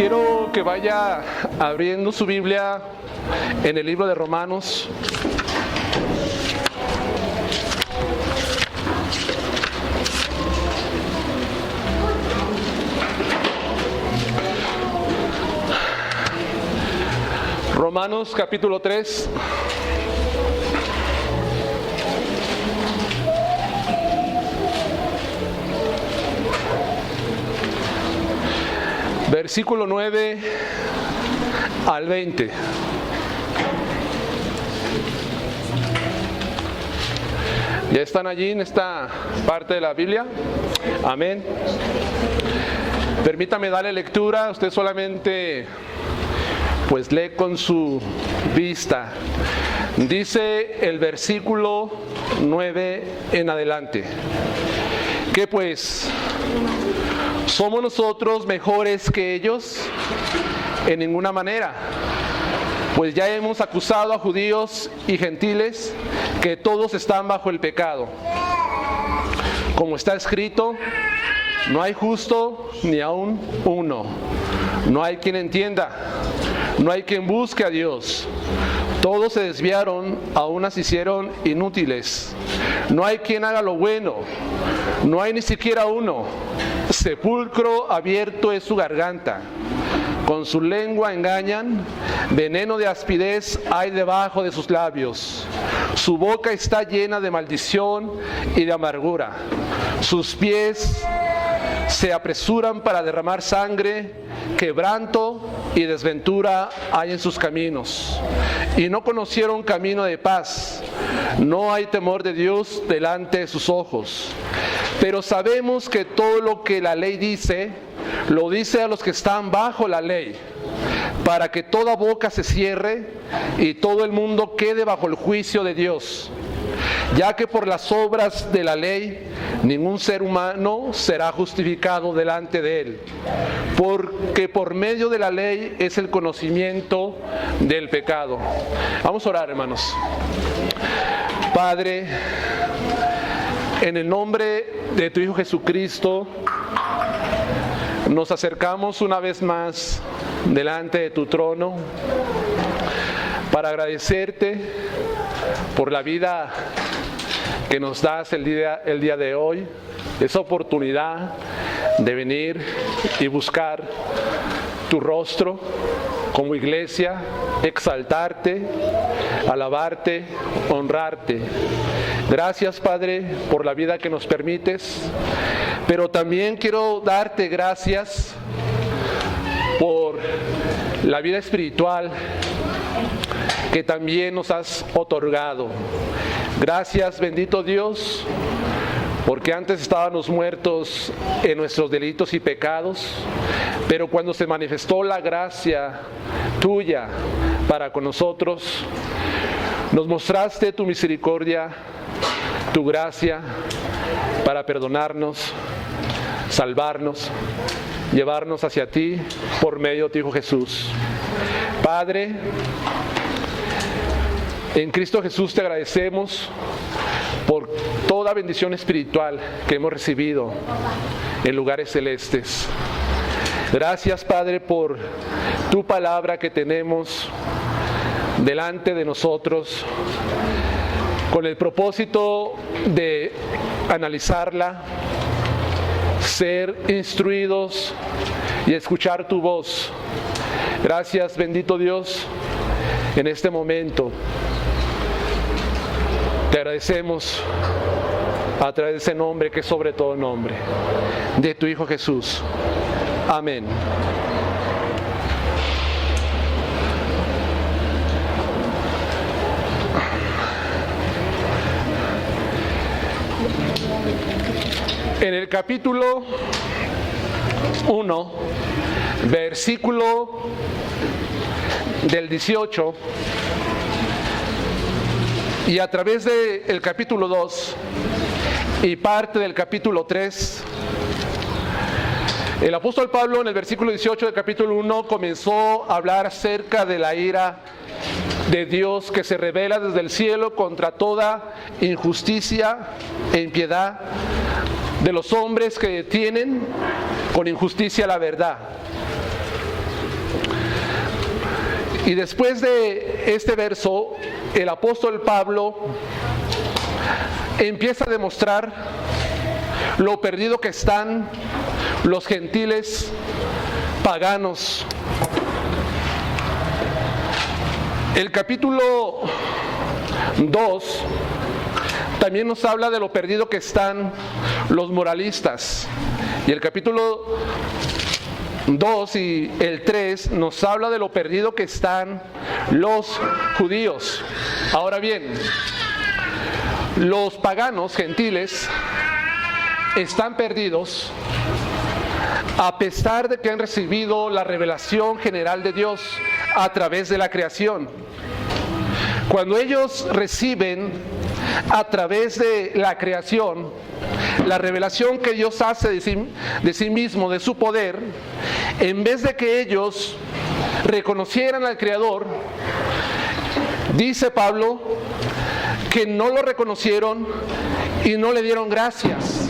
Quiero que vaya abriendo su Biblia en el libro de Romanos. Romanos capítulo 3. Versículo 9 al 20. ¿Ya están allí en esta parte de la Biblia? Amén. Permítame darle lectura. Usted solamente pues lee con su vista. Dice el versículo 9 en adelante. ¿Qué pues? ¿Somos nosotros mejores que ellos? En ninguna manera. Pues ya hemos acusado a judíos y gentiles que todos están bajo el pecado. Como está escrito, no hay justo ni aun uno. No hay quien entienda. No hay quien busque a Dios. Todos se desviaron, a unas se hicieron inútiles. No hay quien haga lo bueno. No hay ni siquiera uno. Sepulcro abierto es su garganta. Con su lengua engañan. Veneno de aspidez hay debajo de sus labios. Su boca está llena de maldición y de amargura. Sus pies se apresuran para derramar sangre. Quebranto y desventura hay en sus caminos. Y no conocieron camino de paz. No hay temor de Dios delante de sus ojos. Pero sabemos que todo lo que la ley dice, lo dice a los que están bajo la ley, para que toda boca se cierre y todo el mundo quede bajo el juicio de Dios. Ya que por las obras de la ley ningún ser humano será justificado delante de él, porque por medio de la ley es el conocimiento del pecado. Vamos a orar, hermanos. Padre, en el nombre de tu Hijo Jesucristo, nos acercamos una vez más delante de tu trono para agradecerte por la vida que nos das el día de hoy, esa oportunidad de venir y buscar tu rostro como iglesia, exaltarte, alabarte, honrarte. Gracias, Padre, por la vida que nos permites, pero también quiero darte gracias por la vida espiritual que también nos has otorgado. Gracias, bendito Dios, porque antes estábamos muertos en nuestros delitos y pecados, pero cuando se manifestó la gracia tuya para con nosotros, nos mostraste tu misericordia, tu gracia para perdonarnos, salvarnos, llevarnos hacia ti por medio de tu Hijo Jesús. Padre, en Cristo Jesús te agradecemos por toda bendición espiritual que hemos recibido en lugares celestes. Gracias, Padre, por tu palabra que tenemos delante de nosotros, con el propósito de analizarla, ser instruidos y escuchar tu voz. Gracias, bendito Dios, en este momento. Te agradecemos a través de ese nombre que es sobre todo nombre, de tu Hijo Jesús. Amén. En el capítulo 1, versículo del 18, y a través del capítulo 2 y parte del capítulo 3, el apóstol Pablo en el versículo 18 del capítulo 1 comenzó a hablar acerca de la ira de Dios que se revela desde el cielo contra toda injusticia e impiedad de los hombres que detienen con injusticia la verdad. Y después de este verso, el apóstol Pablo empieza a demostrar lo perdido que están los gentiles paganos. El capítulo 2 también nos habla de lo perdido que están los moralistas. Y el capítulo 2 y el 3 nos habla de lo perdido que están los judíos. Ahora bien, los paganos gentiles están perdidos a pesar de que han recibido la revelación general de Dios a través de la creación. Cuando ellos reciben a través de la creación la revelación que Dios hace de sí mismo, de su poder, en vez de que ellos reconocieran al Creador, dice Pablo que no lo reconocieron y no le dieron gracias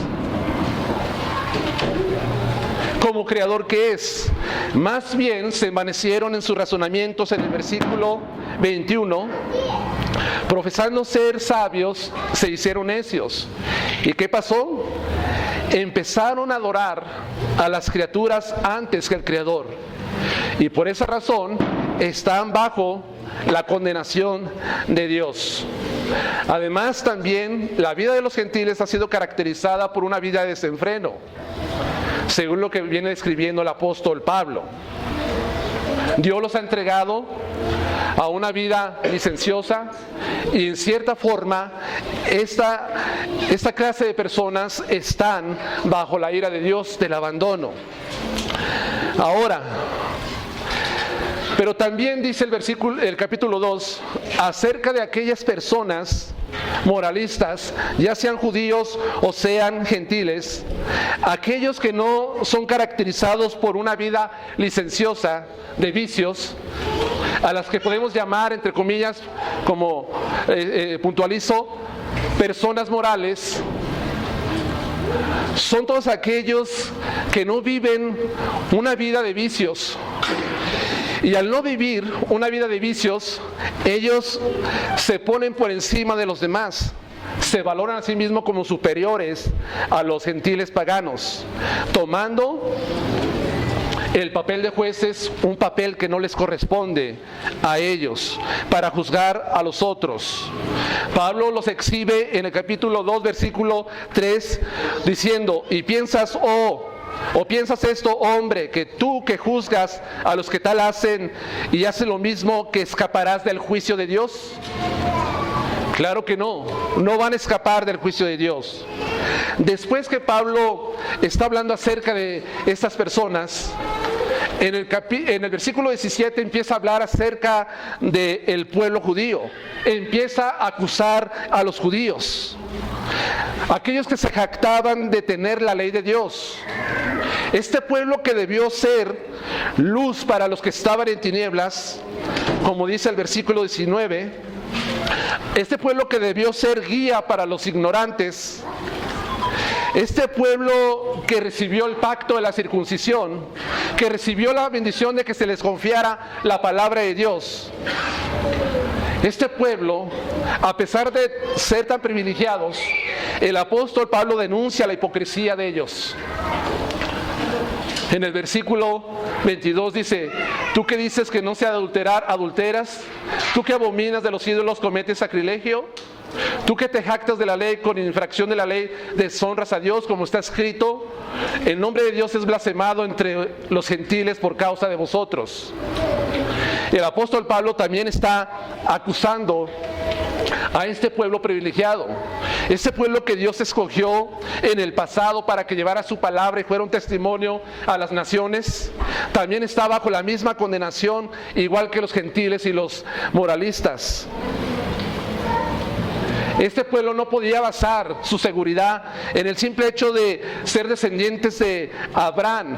como creador que es. Más bien se envanecieron en sus razonamientos. En el versículo 21, profesando ser sabios, se hicieron necios. ¿Y qué pasó? Empezaron a adorar a las criaturas antes que al Creador. Y por esa razón están bajo la condenación de Dios. Además, también la vida de los gentiles ha sido caracterizada por una vida de desenfreno, según lo que viene describiendo el apóstol Pablo. Dios los ha entregado a una vida licenciosa y en cierta forma esta clase de personas están bajo la ira de Dios del abandono. Ahora, pero también dice el capítulo 2 acerca de aquellas personas moralistas, ya sean judíos o sean gentiles, aquellos que no son caracterizados por una vida licenciosa de vicios, a las que podemos llamar, entre comillas, como puntualizo, personas morales. Son todos aquellos que no viven una vida de vicios. Y al no vivir una vida de vicios, ellos se ponen por encima de los demás. Se valoran a sí mismos como superiores a los gentiles paganos, tomando el papel de jueces, un papel que no les corresponde a ellos, para juzgar a los otros. Pablo los exhibe en el capítulo 2, versículo 3, diciendo: y piensas, ¿O piensas esto, hombre, que tú que juzgas a los que tal hacen y hacen lo mismo, que escaparás del juicio de Dios? Claro que no van a escapar del juicio de Dios. Después que Pablo está hablando acerca de estas personas, en el versículo 17 empieza a hablar acerca del pueblo judío. Empieza a acusar a los judíos, aquellos que se jactaban de tener la ley de Dios. Este pueblo que debió ser luz para los que estaban en tinieblas, como dice el versículo 19, este pueblo que debió ser guía para los ignorantes, este pueblo que recibió el pacto de la circuncisión, que recibió la bendición de que se les confiara la palabra de Dios, este pueblo, a pesar de ser tan privilegiados, el apóstol Pablo denuncia la hipocresía de ellos. En el versículo 22 dice: tú que dices que no se ha de adulterar, adulteras. Tú que abominas de los ídolos, cometes sacrilegio. Tú que te jactas de la ley, con infracción de la ley deshonras a Dios, como está escrito: el nombre de Dios es blasfemado entre los gentiles por causa de vosotros. El apóstol Pablo también está acusando a este pueblo privilegiado, este pueblo que Dios escogió en el pasado para que llevara su palabra y fuera un testimonio a las naciones. También está bajo la misma condenación, igual que los gentiles y los moralistas. Este pueblo no podía basar su seguridad en el simple hecho de ser descendientes de Abraham,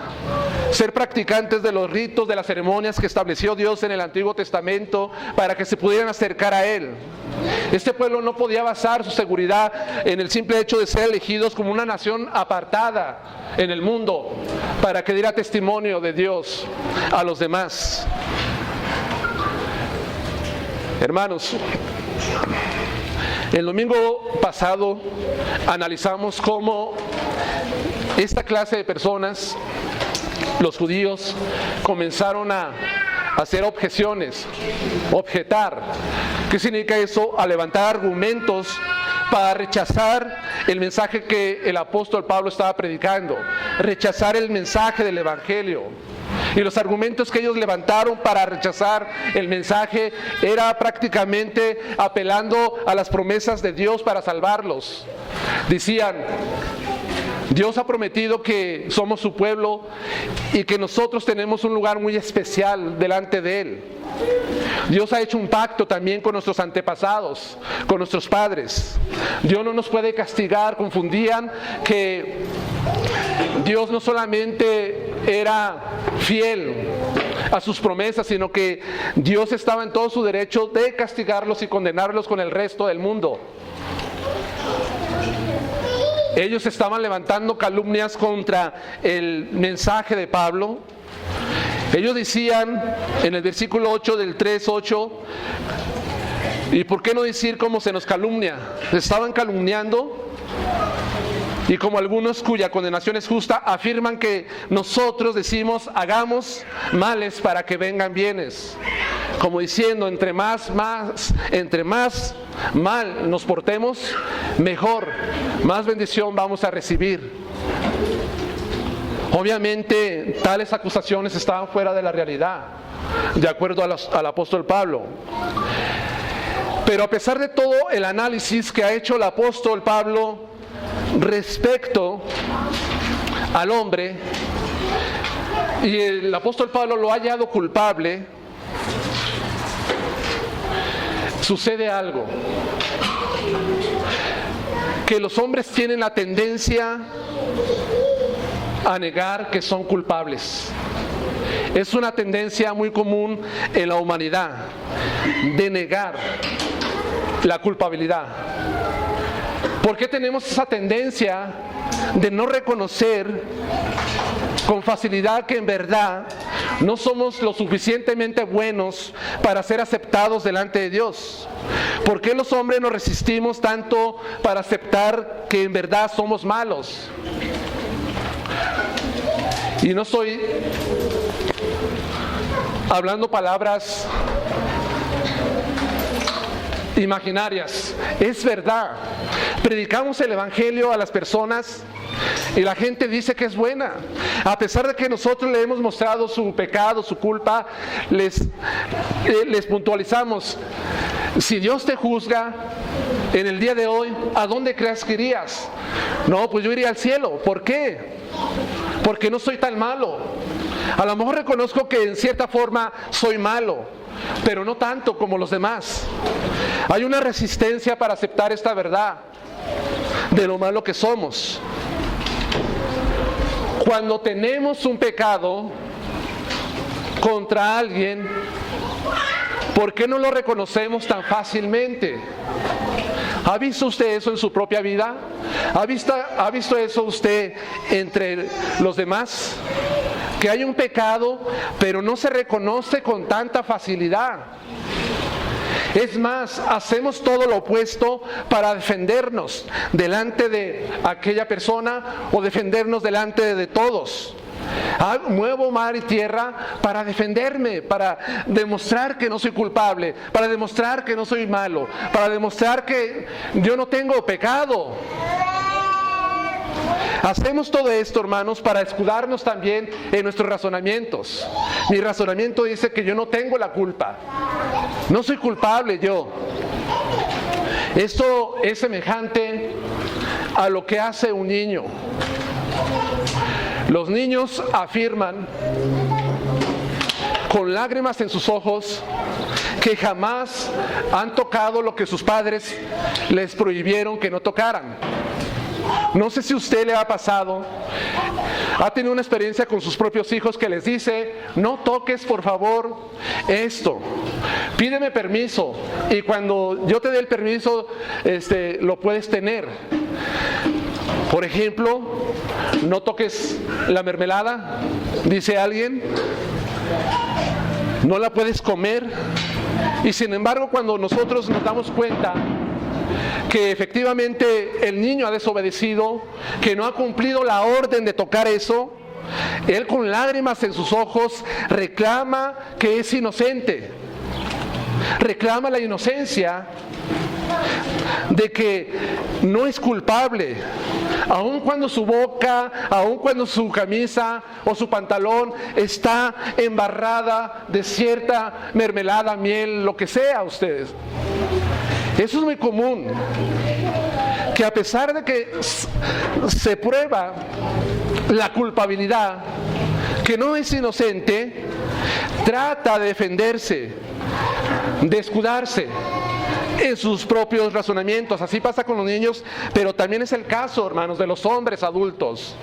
ser practicantes de los ritos, de las ceremonias que estableció Dios en el Antiguo Testamento para que se pudieran acercar a Él. Este pueblo no podía basar su seguridad en el simple hecho de ser elegidos como una nación apartada en el mundo para que diera testimonio de Dios a los demás. Hermanos, el domingo pasado analizamos cómo esta clase de personas, los judíos, comenzaron a hacer objeciones, objetar. ¿Qué significa eso? A levantar argumentos para rechazar el mensaje que el apóstol Pablo estaba predicando, rechazar el mensaje del evangelio. Y los argumentos que ellos levantaron para rechazar el mensaje era prácticamente apelando a las promesas de Dios para salvarlos. Decían: Dios ha prometido que somos su pueblo y que nosotros tenemos un lugar muy especial delante de Él. Dios ha hecho un pacto también con nuestros antepasados, con nuestros padres. Dios no nos puede castigar. Confundían que Dios no solamente era fiel a sus promesas, sino que Dios estaba en todo su derecho de castigarlos y condenarlos con el resto del mundo. Ellos estaban levantando calumnias contra el mensaje de Pablo. Ellos decían en el versículo 8 del 3:8, ¿y por qué no decir cómo se nos calumnia? Estaban calumniando. Y como algunos cuya condenación es justa, afirman que nosotros decimos: hagamos males para que vengan bienes. Como diciendo, entre más mal nos portemos, mejor, más bendición vamos a recibir. Obviamente, tales acusaciones estaban fuera de la realidad, de acuerdo al apóstol Pablo. Pero a pesar de todo el análisis que ha hecho el apóstol Pablo respecto al hombre, y el apóstol Pablo lo ha hallado culpable, sucede algo: que los hombres tienen la tendencia a negar que son culpables. Es una tendencia muy común en la humanidad, de negar la culpabilidad. ¿Por qué tenemos esa tendencia de no reconocer con facilidad que en verdad no somos lo suficientemente buenos para ser aceptados delante de Dios? ¿Por qué los hombres nos resistimos tanto para aceptar que en verdad somos malos? Y no estoy hablando palabras imaginarias, es verdad. Predicamos el evangelio a las personas y la gente dice que es buena. A pesar de que nosotros le hemos mostrado su pecado, su culpa, les puntualizamos: si Dios te juzga en el día de hoy, ¿a dónde crees que irías? No, pues yo iría al cielo. ¿Por qué? Porque no soy tan malo. A lo mejor reconozco que en cierta forma soy malo, pero no tanto como los demás. Hay una resistencia para aceptar esta verdad de lo malo que somos. Cuando tenemos un pecado contra alguien, ¿por qué no lo reconocemos tan fácilmente? ¿Ha visto usted eso en su propia vida? ¿Ha visto eso usted entre los demás? Que hay un pecado, pero no se reconoce con tanta facilidad. Es más, hacemos todo lo opuesto para defendernos delante de aquella persona o defendernos delante de todos. Muevo mar y tierra para defenderme, para demostrar que no soy culpable, para demostrar que no soy malo, para demostrar que yo no tengo pecado. Hacemos todo esto, hermanos, para escudarnos también en nuestros razonamientos. Mi razonamiento dice que yo no tengo la culpa, no soy culpable yo. Esto es semejante a lo que hace un niño. Los niños afirman con lágrimas en sus ojos que jamás han tocado lo que sus padres les prohibieron que no tocaran. No sé si a usted le ha pasado, ha tenido una experiencia con sus propios hijos que les dice: no toques por favor esto, pídeme permiso, y cuando yo te dé el permiso lo puedes tener. Por ejemplo, no toques la mermelada, dice alguien, no la puedes comer. Y sin embargo, cuando nosotros nos damos cuenta que efectivamente el niño ha desobedecido, que no ha cumplido la orden de tocar eso, él con lágrimas en sus ojos reclama que es inocente, reclama la inocencia de que no es culpable, aun cuando su boca, aun cuando su camisa o su pantalón está embarrada de cierta mermelada, miel, lo que sea ustedes. Eso es muy común, que a pesar de que se prueba la culpabilidad, que no es inocente, trata de defenderse, de escudarse en sus propios razonamientos. Así pasa con los niños, pero también es el caso, hermanos, de los hombres adultos.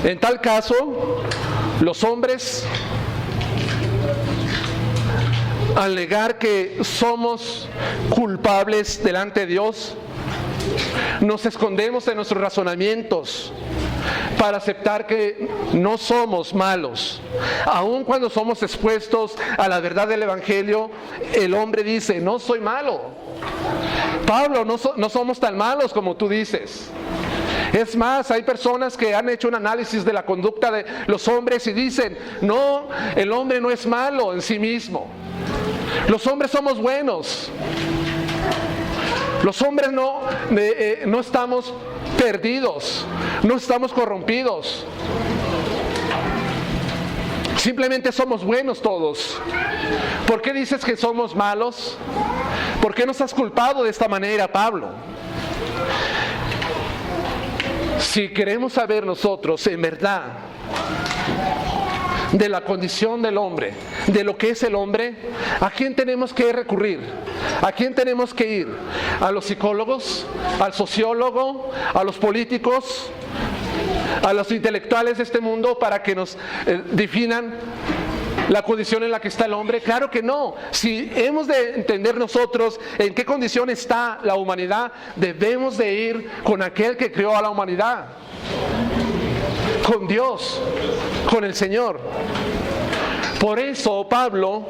En tal caso, los hombres, al negar que somos culpables delante de Dios, nos escondemos en nuestros razonamientos para aceptar que no somos malos. Aun cuando somos expuestos a la verdad del Evangelio, el hombre dice, no soy malo. Pablo, no somos tan malos como tú dices. Es más, hay personas que han hecho un análisis de la conducta de los hombres y dicen, no, el hombre no es malo en sí mismo. Los hombres somos buenos. Los hombres no estamos perdidos, no estamos corrompidos. Simplemente somos buenos todos. ¿Por qué dices que somos malos? ¿Por qué nos has culpado de esta manera, Pablo? Si queremos saber nosotros en verdad de la condición del hombre, de lo que es el hombre, ¿a quién tenemos que recurrir? ¿A quién tenemos que ir? ¿A los psicólogos? ¿Al sociólogo? ¿A los políticos? ¿A los intelectuales de este mundo para que nos definan la condición en la que está el hombre? Claro que no. Si hemos de entender nosotros en qué condición está la humanidad, debemos de ir con aquel que creó a la humanidad, con Dios, con el Señor. Por eso Pablo,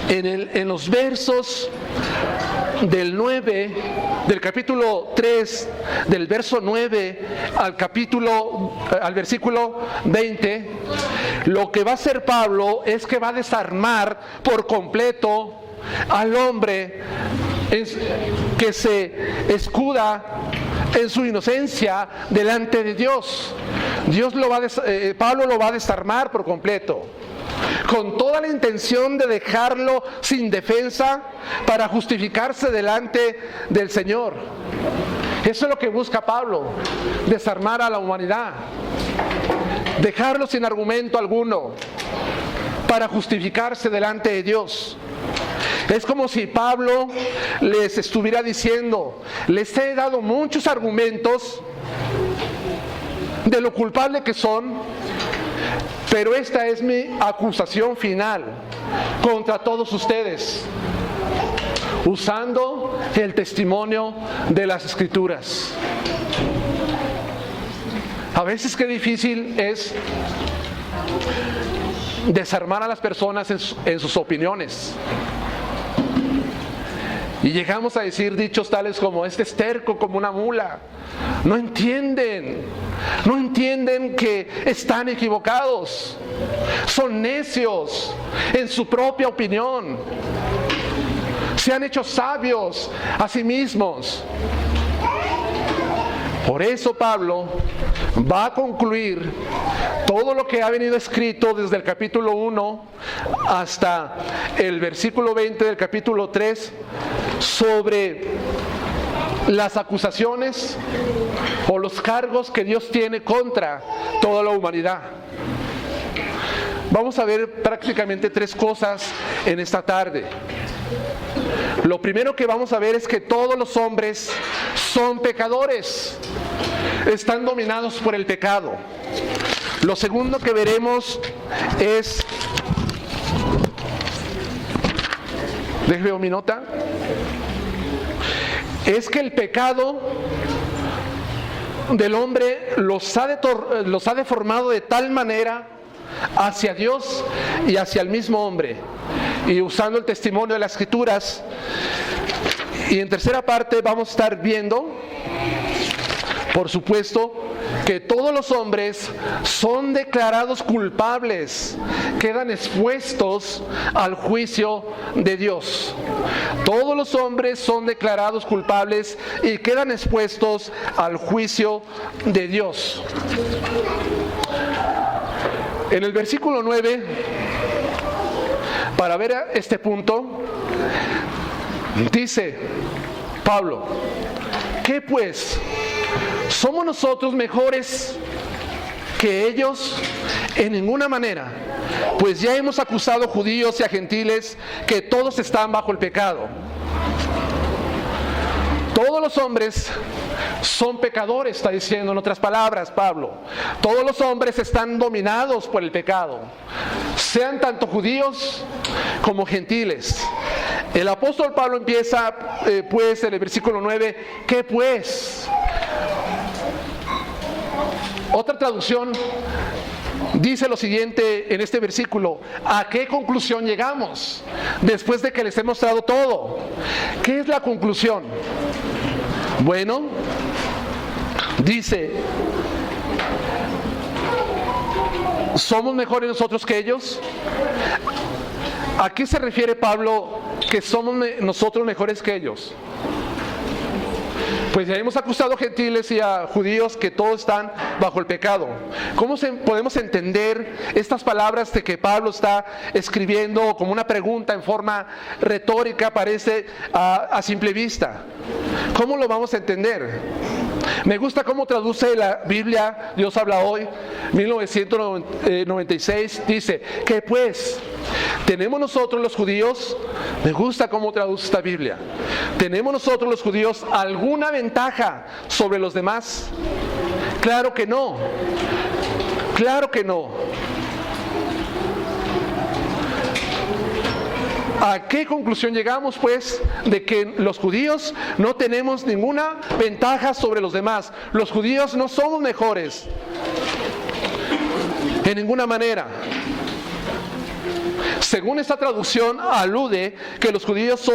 en los versos del 9, del capítulo 3, del verso 9 al versículo 20, lo que va a hacer Pablo es que va a desarmar por completo al hombre que se escuda en su inocencia delante de Dios. Pablo lo va a desarmar por completo, con toda la intención de dejarlo sin defensa para justificarse delante del Señor. Eso es lo que busca Pablo, desarmar a la humanidad, dejarlo sin argumento alguno para justificarse delante de Dios. Es como si Pablo les estuviera diciendo, les he dado muchos argumentos de lo culpable que son, pero esta es mi acusación final contra todos ustedes, usando el testimonio de las Escrituras. A veces qué difícil es desarmar a las personas en sus opiniones. Y llegamos a decir dichos tales como, este es terco como una mula. No entienden que están equivocados. Son necios en su propia opinión. Se han hecho sabios a sí mismos. Por eso Pablo va a concluir todo lo que ha venido escrito desde el capítulo 1 hasta el versículo 20 del capítulo 3 sobre las acusaciones o los cargos que Dios tiene contra toda la humanidad. Vamos a ver prácticamente tres cosas en esta tarde. Lo primero que vamos a ver es que todos los hombres son pecadores, están dominados por el pecado. Lo segundo que veremos es, déjeme ver mi nota, es que el pecado del hombre los ha deformado de tal manera hacia Dios y hacia el mismo hombre. Y usando el testimonio de las Escrituras. Y en tercera parte vamos a estar viendo, por supuesto, que todos los hombres son declarados culpables, quedan expuestos al juicio de Dios. Todos los hombres son declarados culpables y quedan expuestos al juicio de Dios. En el versículo 9, para ver este punto, dice Pablo: ¿qué pues? ¿Somos nosotros mejores que ellos? En ninguna manera, pues ya hemos acusado a judíos y a gentiles que todos están bajo el pecado. Todos los hombres son pecadores, está diciendo en otras palabras Pablo. Todos los hombres están dominados por el pecado, sean tanto judíos como gentiles. El apóstol Pablo empieza pues en el versículo 9, ¿qué pues? Otra traducción dice lo siguiente en este versículo: ¿a qué conclusión llegamos después de que les he mostrado todo? ¿Qué es la conclusión? Bueno, dice: ¿somos mejores nosotros que ellos? ¿A qué se refiere Pablo que somos nosotros mejores que ellos? Pues ya hemos acusado a gentiles y a judíos que todos están bajo el pecado. ¿Cómo podemos entender estas palabras de que Pablo está escribiendo como una pregunta en forma retórica, parece a simple vista? ¿Cómo lo vamos a entender? Me gusta cómo traduce la Biblia Dios habla hoy, 1996, dice: ¿qué pues? ¿Tenemos nosotros los judíos? Me gusta cómo traduce esta Biblia. ¿Tenemos nosotros los judíos alguna ventaja sobre los demás? Claro que no. Claro que no. ¿A qué conclusión llegamos, pues, de que los judíos no tenemos ninguna ventaja sobre los demás? Los judíos no somos mejores en ninguna manera. Según esta traducción, alude que los judíos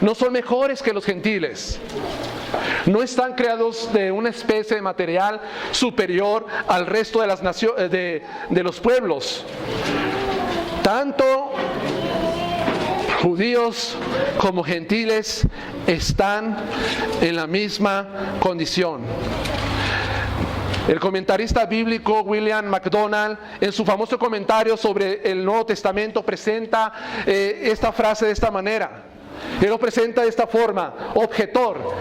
no son mejores que los gentiles. No están creados de una especie de material superior al resto de las naciones, de los pueblos. Tanto judíos como gentiles están en la misma condición. El comentarista bíblico William MacDonald, en su famoso comentario sobre el Nuevo Testamento, presenta esta frase de esta manera. Él lo presenta de esta forma: objetor.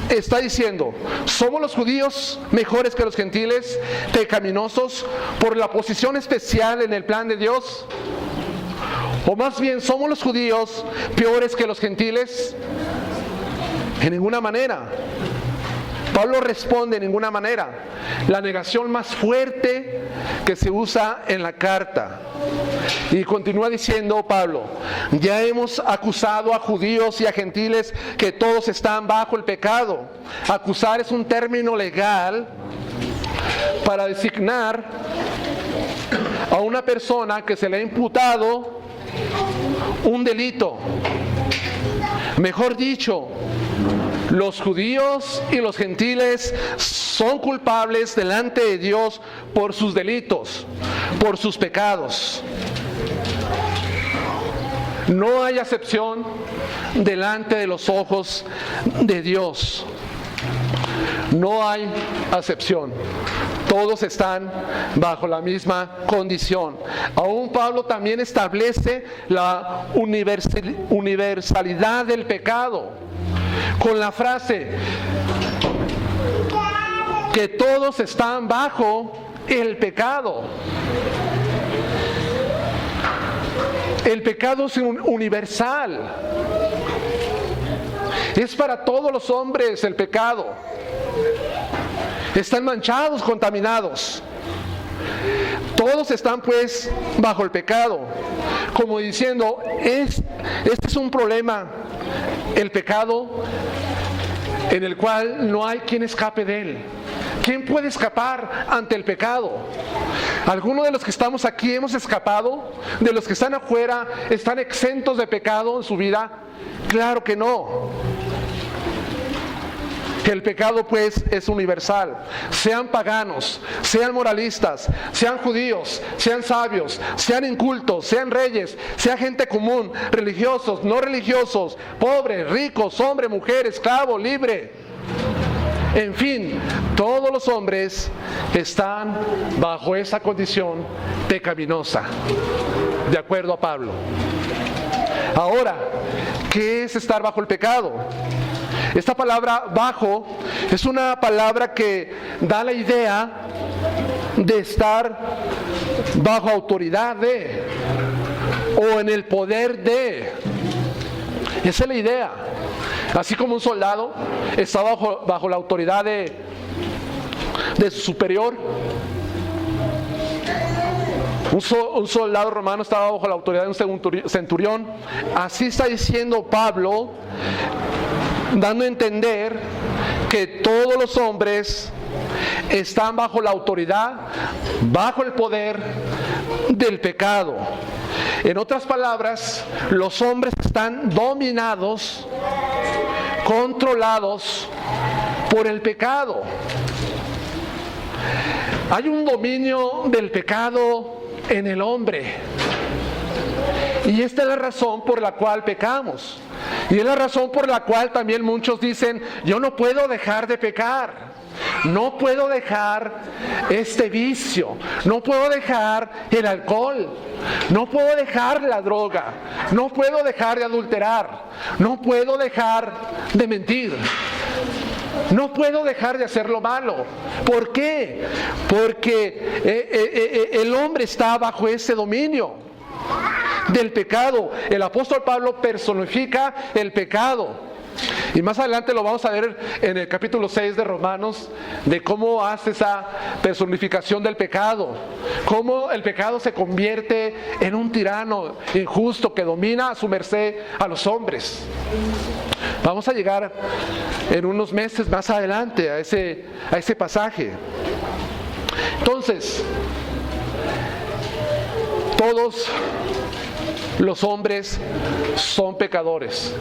Está diciendo: ¿somos los judíos mejores que los gentiles, pecaminosos por la posición especial en el plan de Dios? O más bien, ¿somos los judíos peores que los gentiles? En ninguna manera. Pablo responde: en ninguna manera. La negación más fuerte que se usa en la carta. Y continúa diciendo Pablo: ya hemos acusado a judíos y a gentiles que todos están bajo el pecado. Acusar es un término legal para designar a una persona que se le ha imputado un delito. Mejor dicho, los judíos y los gentiles son culpables delante de Dios por sus delitos, por sus pecados. No hay acepción delante de los ojos de Dios. No hay acepción. Todos están bajo la misma condición. Aún Pablo también establece la universalidad del pecado con la frase que todos están bajo el pecado. El pecado es universal. Es para todos los hombres el pecado. Están manchados, contaminados. Todos están pues bajo el pecado. Como diciendo, este es un problema, el pecado, en el cual no hay quien escape de él. ¿Quién puede escapar ante el pecado? ¿Algunos de los que estamos aquí hemos escapado? ¿De los que están afuera están exentos de pecado en su vida? Claro que no. El pecado pues es universal. Sean paganos, sean moralistas, sean judíos, sean sabios, sean incultos, sean reyes, sea gente común, religiosos, no religiosos, pobres, ricos, hombre, mujer, esclavo, libre. En fin, todos los hombres están bajo esa condición pecaminosa, de acuerdo a Pablo. Ahora, ¿qué es estar bajo el pecado? Esta palabra bajo es una palabra que da la idea de estar bajo autoridad de, o en el poder de. Esa es la idea. Así como un soldado está bajo la autoridad de su superior. Un soldado romano estaba bajo la autoridad de un centurión. Así está diciendo Pablo, dando a entender que todos los hombres están bajo la autoridad, bajo el poder del pecado. En otras palabras, los hombres están dominados, controlados por el pecado. Hay un dominio del pecado en el hombre. Y esta es la razón por la cual pecamos. Y es la razón por la cual también muchos dicen, yo no puedo dejar de pecar. No puedo dejar este vicio. No puedo dejar el alcohol. No puedo dejar la droga. No puedo dejar de adulterar. No puedo dejar de mentir. No puedo dejar de hacer lo malo. ¿Por qué? Porque el hombre está bajo ese dominio del pecado. El apóstol Pablo personifica el pecado. Y más adelante lo vamos a ver en el capítulo 6 de Romanos, de cómo hace esa personificación del pecado. Cómo el pecado se convierte en un tirano injusto que domina a su merced a los hombres. Vamos a llegar en unos meses más adelante a ese pasaje. Entonces, todos los hombres son pecadores.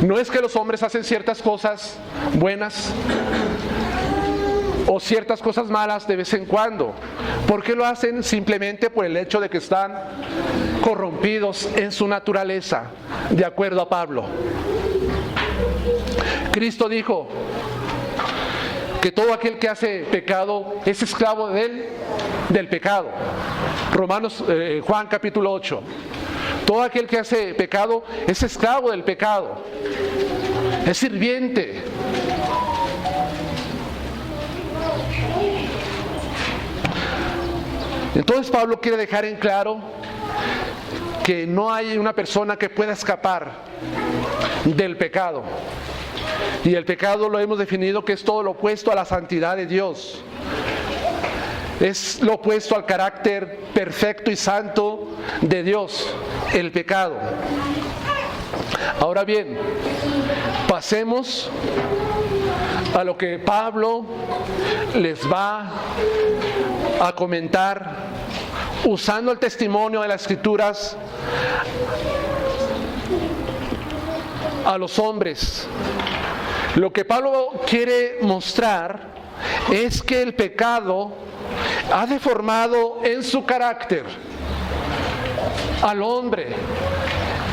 No es que los hombres hacen ciertas cosas buenas o ciertas cosas malas de vez en cuando. ¿Por qué lo hacen? Simplemente por el hecho de que están corrompidos en su naturaleza, de acuerdo a Pablo. Cristo dijo que todo aquel que hace pecado es esclavo del pecado. Juan capítulo 8. Todo aquel que hace pecado es esclavo del pecado, es sirviente. Entonces Pablo quiere dejar en claro que no hay una persona que pueda escapar del pecado. Y el pecado lo hemos definido que es todo lo opuesto a la santidad de Dios. Es lo opuesto al carácter perfecto y santo de Dios, el pecado. Ahora bien, pasemos a lo que Pablo les va a comentar usando el testimonio de las Escrituras a los hombres. Lo que Pablo quiere mostrar es que el pecado ha deformado en su carácter al hombre,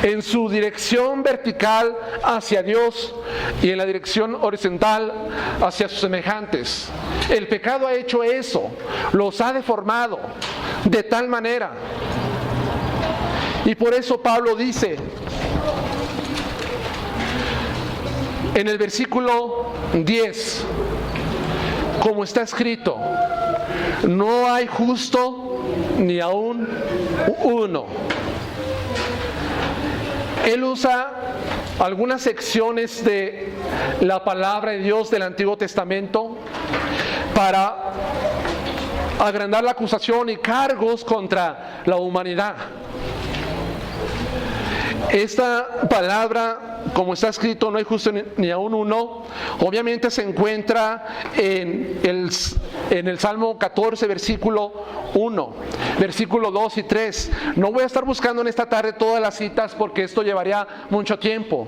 en su dirección vertical hacia Dios y en la dirección horizontal hacia sus semejantes. El pecado ha hecho eso, los ha deformado de tal manera. Y por eso Pablo dice en el versículo 10, como está escrito, no hay justo ni aún uno. Él usa algunas secciones de la palabra de Dios del Antiguo Testamento para agrandar la acusación y cargos contra la humanidad. Esta palabra, como está escrito, no hay justo ni aún uno, obviamente se encuentra en el Salmo 14, versículo 1, versículo 2 y 3. No voy a estar buscando en esta tarde todas las citas porque esto llevaría mucho tiempo.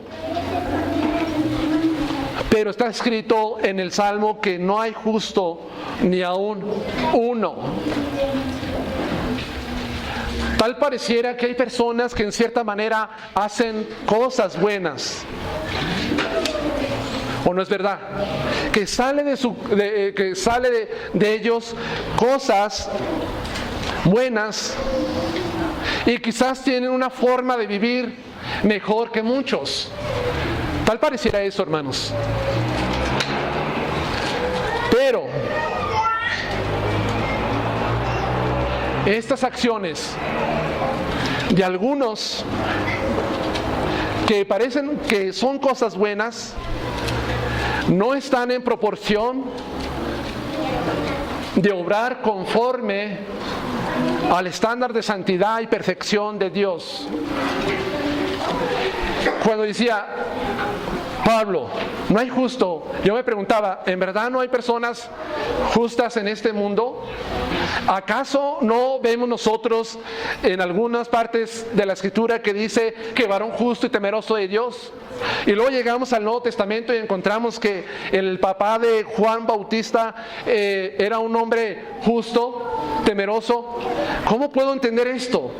Pero está escrito en el Salmo que no hay justo ni aún uno. Tal pareciera que hay personas que en cierta manera hacen cosas buenas. ¿O no es verdad? Que sale de ellos cosas buenas y quizás tienen una forma de vivir mejor que muchos. Tal pareciera eso, hermanos. Pero estas acciones de algunos que parecen que son cosas buenas no están en proporción de obrar conforme al estándar de santidad y perfección de Dios. Cuando decía Pablo, no hay justo, yo me preguntaba, ¿en verdad no hay personas justas en este mundo? ¿Acaso no vemos nosotros en algunas partes de la Escritura que dice que varón justo y temeroso de Dios? Y luego llegamos al Nuevo Testamento y encontramos que el papá de Juan Bautista era un hombre justo, temeroso. ¿Cómo puedo entender esto?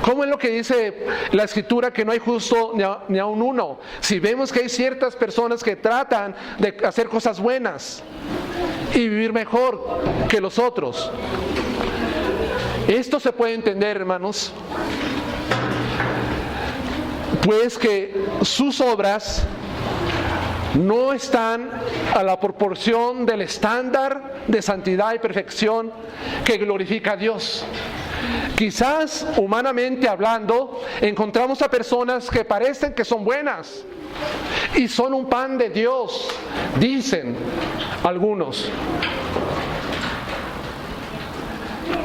¿Cómo es lo que dice la Escritura que no hay justo ni aun uno? Si vemos que hay ciertas personas que tratan de hacer cosas buenas y vivir mejor que los otros. Esto se puede entender, hermanos, pues que sus obras no están a la proporción del estándar de santidad y perfección que glorifica a Dios. Quizás humanamente hablando encontramos a personas que parecen que son buenas y son un pan de Dios, dicen algunos.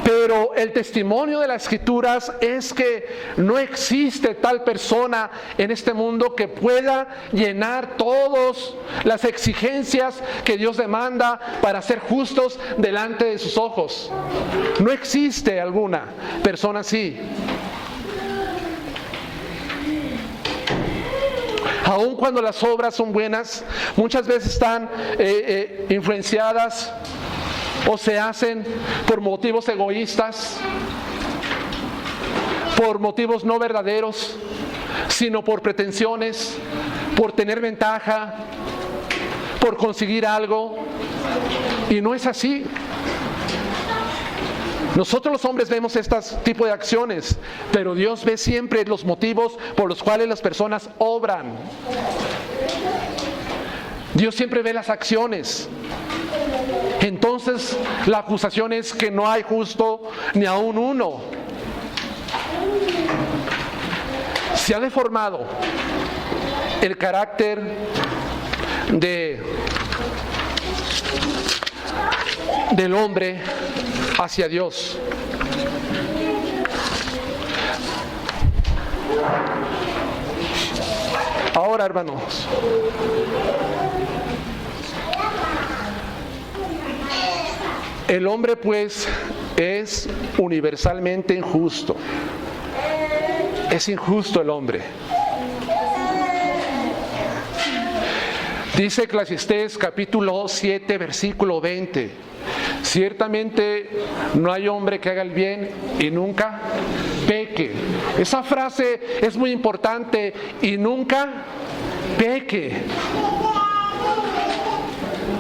Pero el testimonio de las Escrituras es que no existe tal persona en este mundo que pueda llenar todas las exigencias que Dios demanda para ser justos delante de sus ojos. No existe alguna persona así. Aun cuando las obras son buenas, muchas veces están influenciadas o se hacen por motivos egoístas, por motivos no verdaderos, sino por pretensiones, por tener ventaja, por conseguir algo. Y no es así. Nosotros los hombres vemos este tipo de acciones, pero Dios ve siempre los motivos por los cuales las personas obran. Dios siempre ve las acciones. Entonces la acusación es que no hay justo ni aun uno. Se ha deformado el carácter del hombre hacia Dios. Ahora, hermanos, el hombre pues es universalmente injusto. Es injusto el hombre. Dice Eclesiastés capítulo 7 versículo 20: ciertamente no hay hombre que haga el bien y nunca peque. Esa frase es muy importante, y nunca peque.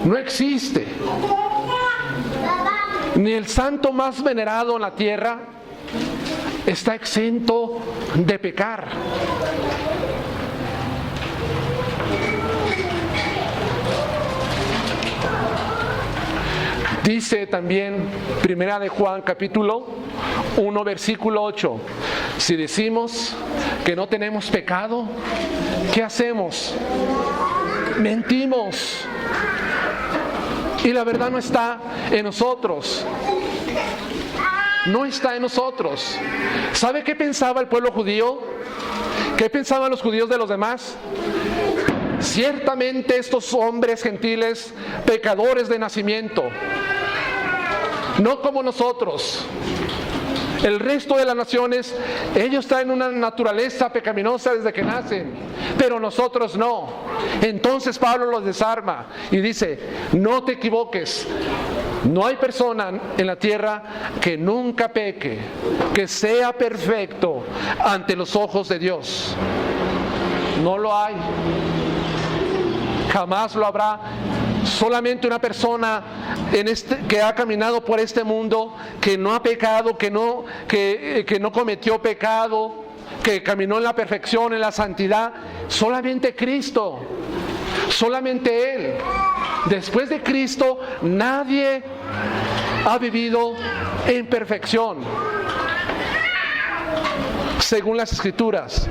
No existe. Ni el santo más venerado en la tierra está exento de pecar. Dice también Primera de Juan capítulo 1 versículo 8: si decimos que no tenemos pecado, ¿qué hacemos? Mentimos y la verdad no está en nosotros. No está en nosotros. ¿Sabe qué pensaba el pueblo judío? ¿Qué pensaban los judíos de los demás? Ciertamente estos hombres gentiles, pecadores de nacimiento, no como nosotros. El resto de las naciones, ellos traen una naturaleza pecaminosa desde que nacen, pero nosotros no. Entonces Pablo los desarma y dice, no te equivoques, no hay persona en la tierra que nunca peque, que sea perfecto ante los ojos de Dios. No lo hay, jamás lo habrá. Solamente una persona que ha caminado por este mundo, que no ha pecado, que no cometió pecado, que caminó en la perfección, en la santidad, solamente Cristo, solamente Él. Después de Cristo, nadie ha vivido en perfección, según las Escrituras.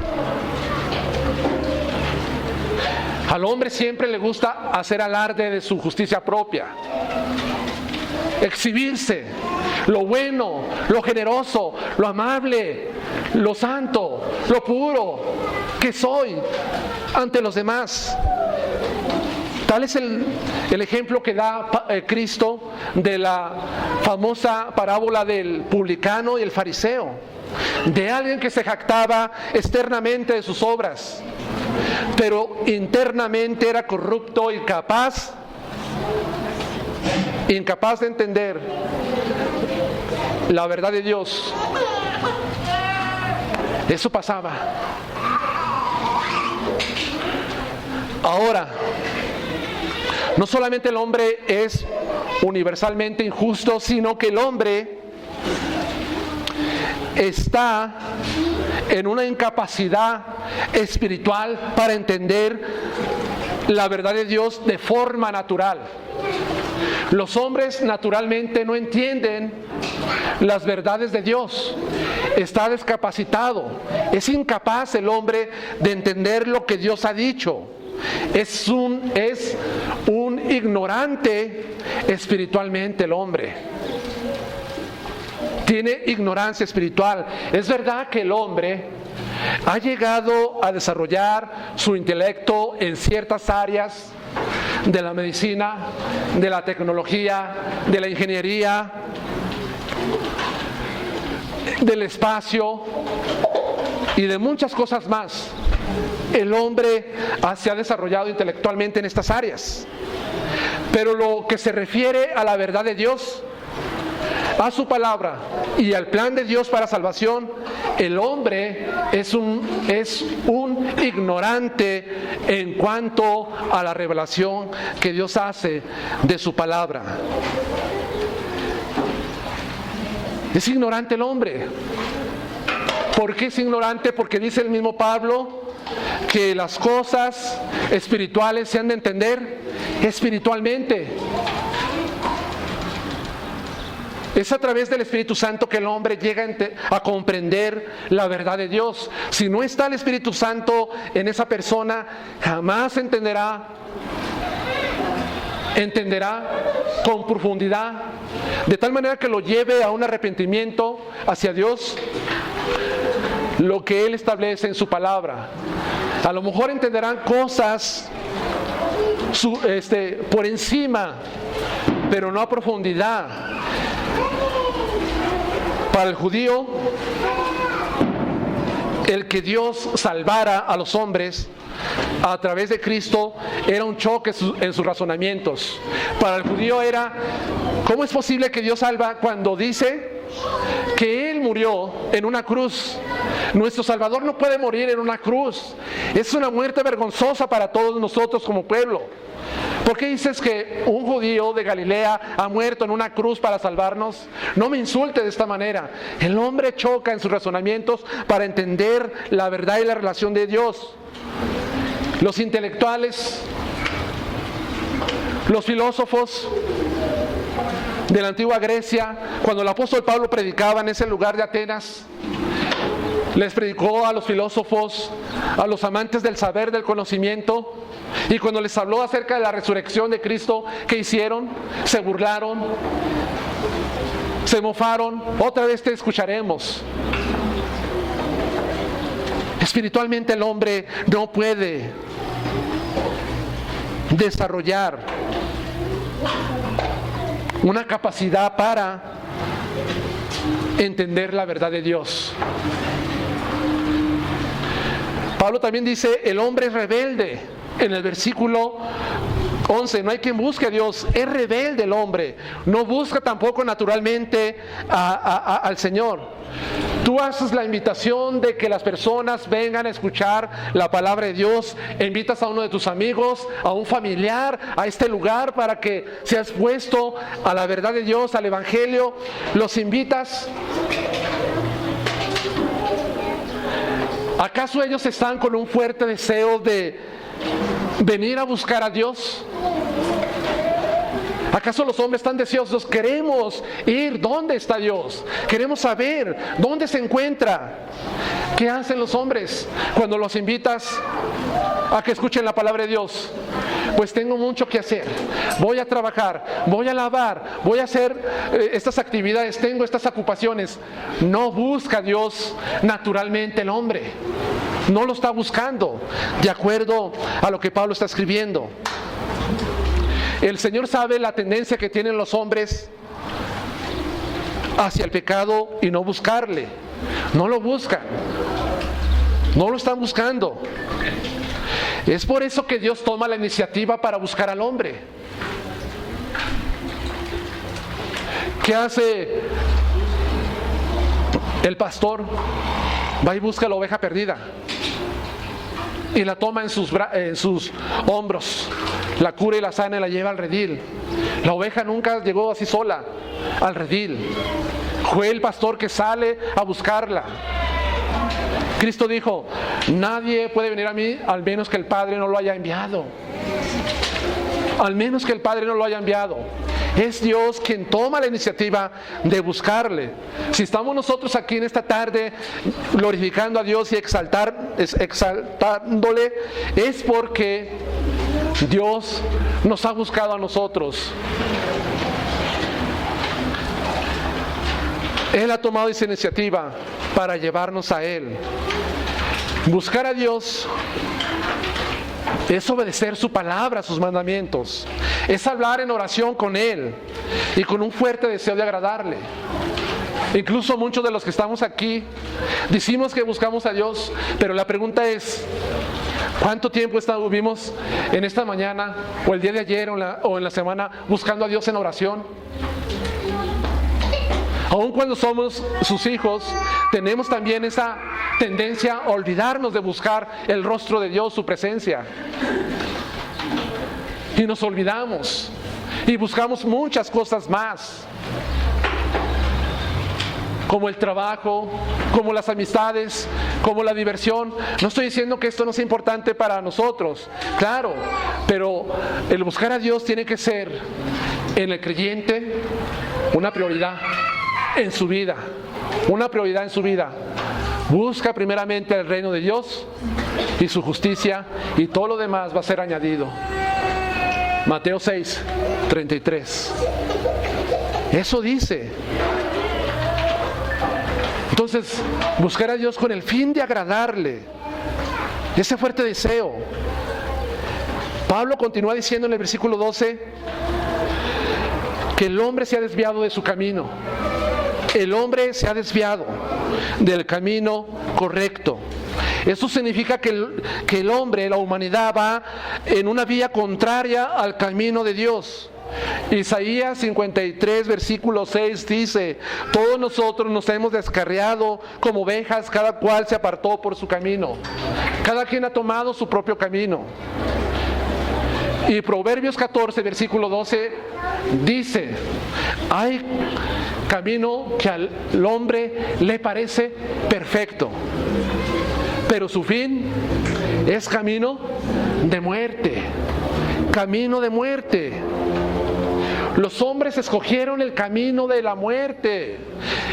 Al hombre siempre le gusta hacer alarde de su justicia propia, exhibirse, lo bueno, lo generoso, lo amable, lo santo, lo puro que soy ante los demás. Tal es el ejemplo que da Cristo de la famosa parábola del publicano y el fariseo, de alguien que se jactaba externamente de sus obras, pero internamente era corrupto, incapaz de entender la verdad de Dios. Eso pasaba. Ahora, no solamente el hombre es universalmente injusto, sino que el hombre está en una incapacidad espiritual para entender la verdad de Dios de forma natural. Los hombres naturalmente no entienden las verdades de Dios. Está discapacitado. Es incapaz el hombre de entender lo que Dios ha dicho. Es un ignorante espiritualmente el hombre. Tiene ignorancia espiritual. Es verdad que el hombre ha llegado a desarrollar su intelecto en ciertas áreas de la medicina, de la tecnología, de la ingeniería, del espacio y de muchas cosas más. El hombre se ha desarrollado intelectualmente en estas áreas. Pero lo que se refiere a la verdad de Dios, a su palabra y al plan de Dios para salvación, el hombre es un ignorante en cuanto a la revelación que Dios hace de su palabra. Es ignorante el hombre. ¿Por qué es ignorante? Porque dice el mismo Pablo que las cosas espirituales se han de entender espiritualmente. Es a través del Espíritu Santo que el hombre llega a comprender la verdad de Dios. Si no está el Espíritu Santo en esa persona, jamás entenderá con profundidad, de tal manera que lo lleve a un arrepentimiento hacia Dios, lo que Él establece en su palabra. A lo mejor entenderán cosas por encima, pero no a profundidad. Para el judío, el que Dios salvara a los hombres a través de Cristo era un choque en sus razonamientos. Para el judío era, ¿cómo es posible que Dios salva cuando dice que Él murió en una cruz? Nuestro Salvador no puede morir en una cruz. Es una muerte vergonzosa para todos nosotros como pueblo. ¿Por qué dices que un judío de Galilea ha muerto en una cruz para salvarnos? No me insulte de esta manera. El hombre choca en sus razonamientos para entender la verdad y la relación de Dios. Los intelectuales, los filósofos de la antigua Grecia, cuando el apóstol Pablo predicaba en ese lugar de Atenas, les predicó a los filósofos, a los amantes del saber, del conocimiento, y cuando les habló acerca de la resurrección de Cristo, ¿qué hicieron? Se burlaron, se mofaron. Otra vez te escucharemos. Espiritualmente el hombre no puede desarrollar una capacidad para entender la verdad de Dios. Pablo también dice, el hombre es rebelde. En el versículo 11, no hay quien busque a Dios, es rebelde el hombre, no busca tampoco naturalmente al Señor. Tú haces la invitación de que las personas vengan a escuchar la palabra de Dios, invitas a uno de tus amigos, a un familiar, a este lugar para que seas puesto a la verdad de Dios, al Evangelio, los invitas. ¿Acaso ellos están con un fuerte deseo de venir a buscar a Dios? ¿Acaso los hombres están deseosos? Queremos ir, ¿dónde está Dios? Queremos saber dónde se encuentra. ¿Qué hacen los hombres cuando los invitas a que escuchen la palabra de Dios? Pues tengo mucho que hacer, voy a trabajar, voy a lavar, voy a hacer estas actividades, tengo estas ocupaciones. No busca a Dios naturalmente el hombre, no lo está buscando, de acuerdo a lo que Pablo está escribiendo. El Señor sabe la tendencia que tienen los hombres hacia el pecado y no buscarle. No lo buscan, no lo están buscando. Es por eso que Dios toma la iniciativa para buscar al hombre. ¿Qué hace el pastor? Va y busca la oveja perdida y la toma en sus hombros, la cura y la sana y la lleva al redil. La oveja nunca llegó así sola al redil, fue el pastor que sale a buscarla. Cristo dijo, nadie puede venir a mí al menos que el Padre no lo haya enviado. Al menos que el Padre no lo haya enviado. Es Dios quien toma la iniciativa de buscarle. Si estamos nosotros aquí en esta tarde glorificando a Dios y exaltándole, es porque Dios nos ha buscado a nosotros. Él ha tomado esa iniciativa para llevarnos a Él. Buscar a Dios es obedecer su palabra, sus mandamientos. Es hablar en oración con Él y con un fuerte deseo de agradarle. Incluso muchos de los que estamos aquí decimos que buscamos a Dios, pero la pregunta es, ¿cuánto tiempo estuvimos en esta mañana o el día de ayer o en la semana buscando a Dios en oración? Aun cuando somos sus hijos, tenemos también esa tendencia a olvidarnos de buscar el rostro de Dios, su presencia. Y nos olvidamos y buscamos muchas cosas más, como el trabajo, como las amistades, como la diversión. No estoy diciendo que esto no sea importante para nosotros, claro, pero el buscar a Dios tiene que ser en el creyente una prioridad en su vida, una prioridad en su vida. Busca primeramente el reino de Dios y su justicia, y todo lo demás va a ser añadido. Mateo 6:33. Eso dice. Entonces, buscar a Dios con el fin de agradarle, ese fuerte deseo. Pablo continúa diciendo en el versículo 12 que el hombre se ha desviado de su camino. El hombre se ha desviado del camino correcto. Eso significa que el hombre, la humanidad, va en una vía contraria al camino de Dios. Isaías 53, versículo 6 dice, todos nosotros nos hemos descarriado como ovejas, cada cual se apartó por su camino. Cada quien ha tomado su propio camino. Y Proverbios 14, versículo 12 dice, hay camino que al hombre le parece perfecto, pero su fin es camino de muerte. Camino de muerte. Los hombres escogieron el camino de la muerte,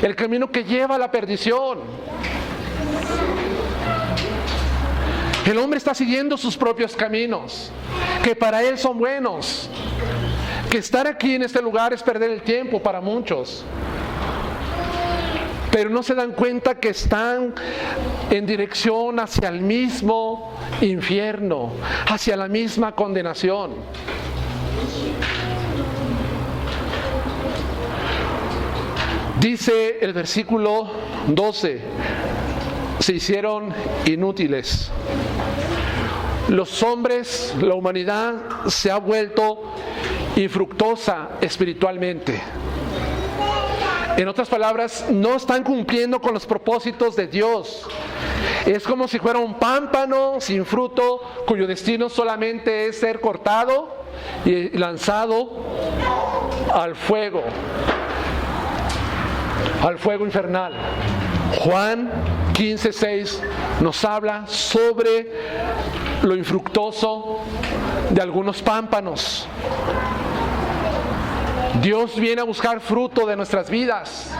el camino que lleva a la perdición. El hombre está siguiendo sus propios caminos, que para él son buenos. Que estar aquí en este lugar es perder el tiempo para muchos. pero no se dan cuenta que están en dirección hacia el mismo infierno, hacia la misma condenación. Dice el versículo 12, se hicieron inútiles. Los hombres, la humanidad se ha vuelto infructuosa espiritualmente. En otras palabras, no están cumpliendo con los propósitos de Dios. Es como si fuera un pámpano sin fruto, cuyo destino solamente es ser cortado y lanzado al fuego infernal. Juan 15:6 nos habla sobre lo infructuoso de algunos pámpanos. Dios viene a buscar fruto de nuestras vidas.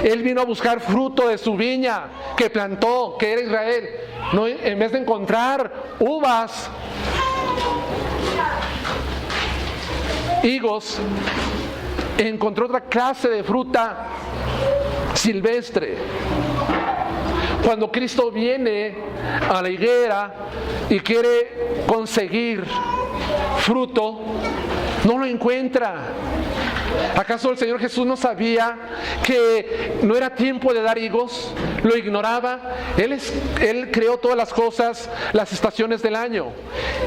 Él vino a buscar fruto de su viña que plantó, que era Israel. No, en vez de encontrar uvas, higos, encontró otra clase de fruta silvestre. Cuando Cristo viene a la higuera y quiere conseguir fruto, no lo encuentra. ¿Acaso el Señor Jesús no sabía que no era tiempo de dar higos? ¿Lo ignoraba? Él creó todas las cosas, las estaciones del año.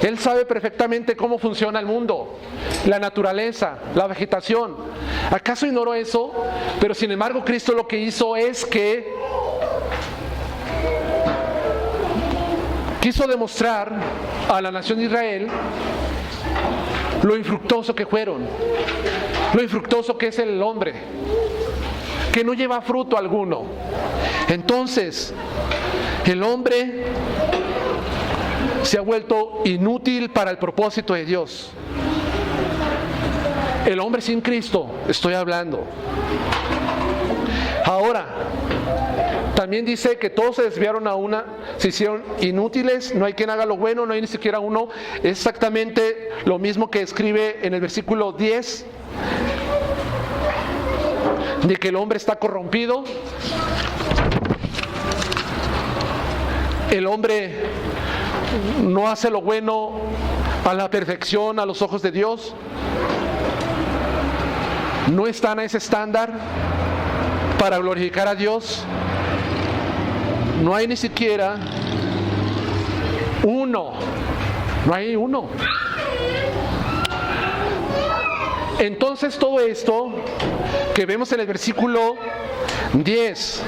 Él sabe perfectamente cómo funciona el mundo, la naturaleza, la vegetación. ¿Acaso ignoró eso? Pero sin embargo, Cristo lo que hizo es que quiso demostrar a la nación de Israel lo infructuoso que fueron, lo infructuoso que es el hombre, que no lleva fruto alguno. Entonces, el hombre se ha vuelto inútil para el propósito de Dios. El hombre sin Cristo, estoy hablando. Ahora, también dice que todos se desviaron se hicieron inútiles, no hay quien haga lo bueno, no hay ni siquiera uno. Es exactamente lo mismo que escribe en el versículo 10, de que el hombre está corrompido. El hombre no hace lo bueno a la perfección a los ojos de Dios. No están a ese estándar para glorificar a Dios. No hay ni siquiera uno. No hay uno. Entonces todo esto que vemos en el versículo 10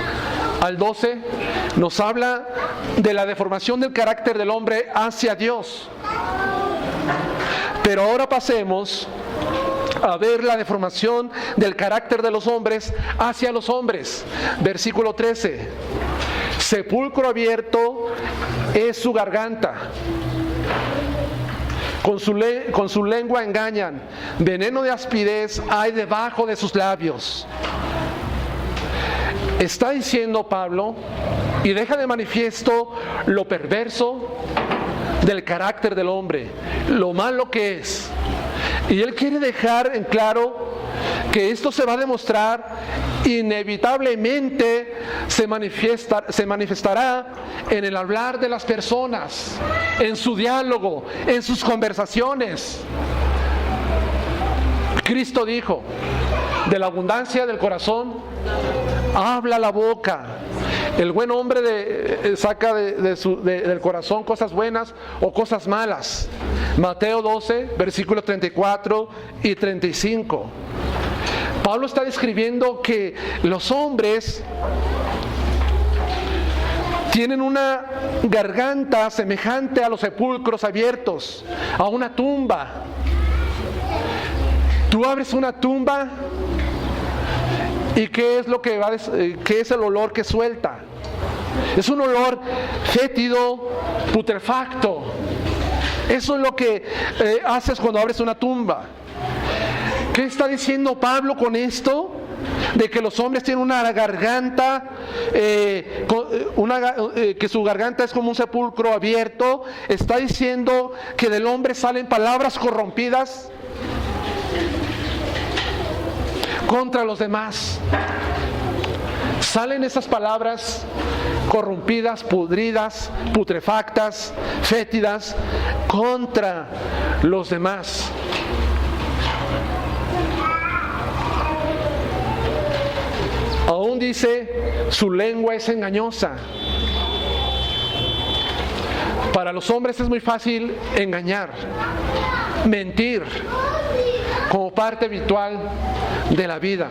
al 12 nos habla de la deformación del carácter del hombre hacia Dios. Pero ahora pasemos a ver la deformación del carácter de los hombres hacia los hombres. Versículo 13. Sepulcro abierto es su garganta. Con su lengua engañan. Veneno de aspidez hay debajo de sus labios. Está diciendo Pablo, y deja de manifiesto lo perverso del carácter del hombre, lo malo que es. Y él quiere dejar en claro que esto se va a demostrar inevitablemente, se manifestará en el hablar de las personas, en su diálogo, en sus conversaciones. Cristo dijo, de la abundancia del corazón habla la boca. El buen hombre saca del corazón cosas buenas o cosas malas. Mateo 12, versículos 34 y 35. Pablo está describiendo que los hombres tienen una garganta semejante a los sepulcros abiertos, a una tumba. Tú abres una tumba y ¿qué es lo que qué es el olor que suelta? Es un olor fétido, putrefacto. Eso es lo que haces cuando abres una tumba. ¿Qué está diciendo Pablo con esto? De que los hombres tienen una garganta, que su garganta es como un sepulcro abierto. Está diciendo que del hombre salen palabras corrompidas contra los demás. salen esas palabras corrompidas, pudridas, putrefactas, fétidas contra los demás. Aún dice, su lengua es engañosa. Para los hombres es muy fácil engañar, mentir, como parte habitual de la vida.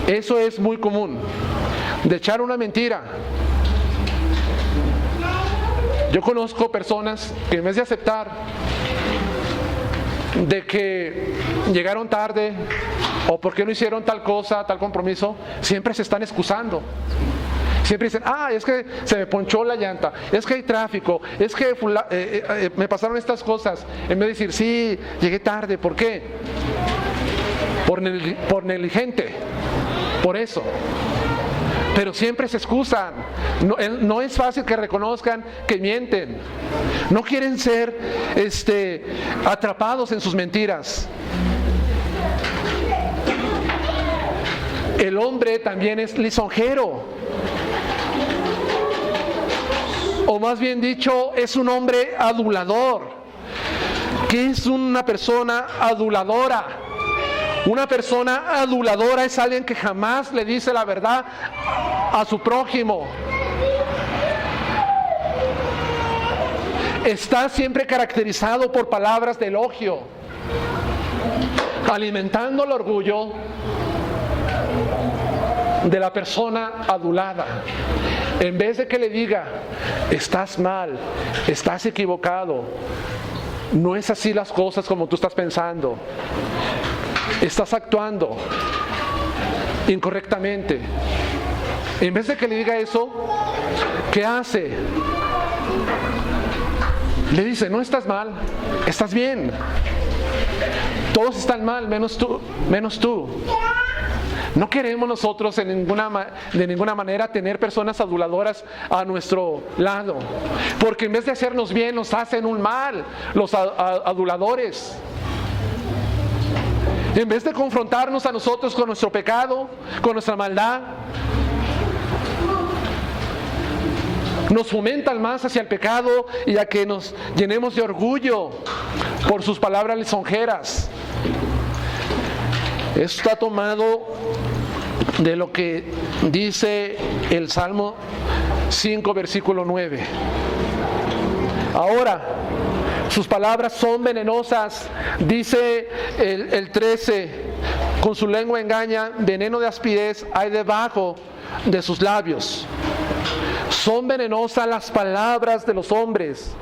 Eso es muy común, de echar una mentira. Yo conozco personas que en vez de aceptar de que llegaron tarde o porque no hicieron tal cosa, tal compromiso, siempre se están excusando. Siempre dicen, es que se me ponchó la llanta, es que hay tráfico, es que me pasaron estas cosas. En vez de decir, sí, llegué tarde. ¿Por qué? Por negligente, por eso. Pero siempre se excusan. No es fácil que reconozcan que mienten. No quieren ser atrapados en sus mentiras. El hombre también es lisonjero. O más bien dicho, es un hombre adulador. ¿Qué es una persona aduladora? Una persona aduladora es alguien que jamás le dice la verdad a su prójimo. Está siempre caracterizado por palabras de elogio, alimentando el orgullo de la persona adulada. En vez de que le diga, estás mal, estás equivocado, no es así las cosas como tú estás pensando, estás actuando incorrectamente. En vez de que le diga eso, ¿qué hace? Le dice, no estás mal, estás bien. Todos están mal, menos tú. No queremos nosotros de ninguna manera tener personas aduladoras a nuestro lado, porque en vez de hacernos bien nos hacen un mal los aduladores. En vez de confrontarnos a nosotros con nuestro pecado, con nuestra maldad, nos fomentan más hacia el pecado y a que nos llenemos de orgullo por sus palabras lisonjeras. Esto está tomado de lo que dice el Salmo 5, versículo 9. Ahora, sus palabras son venenosas, dice el 13, con su lengua engaña, veneno de aspidez hay debajo de sus labios. Son venenosas las palabras de los hombres.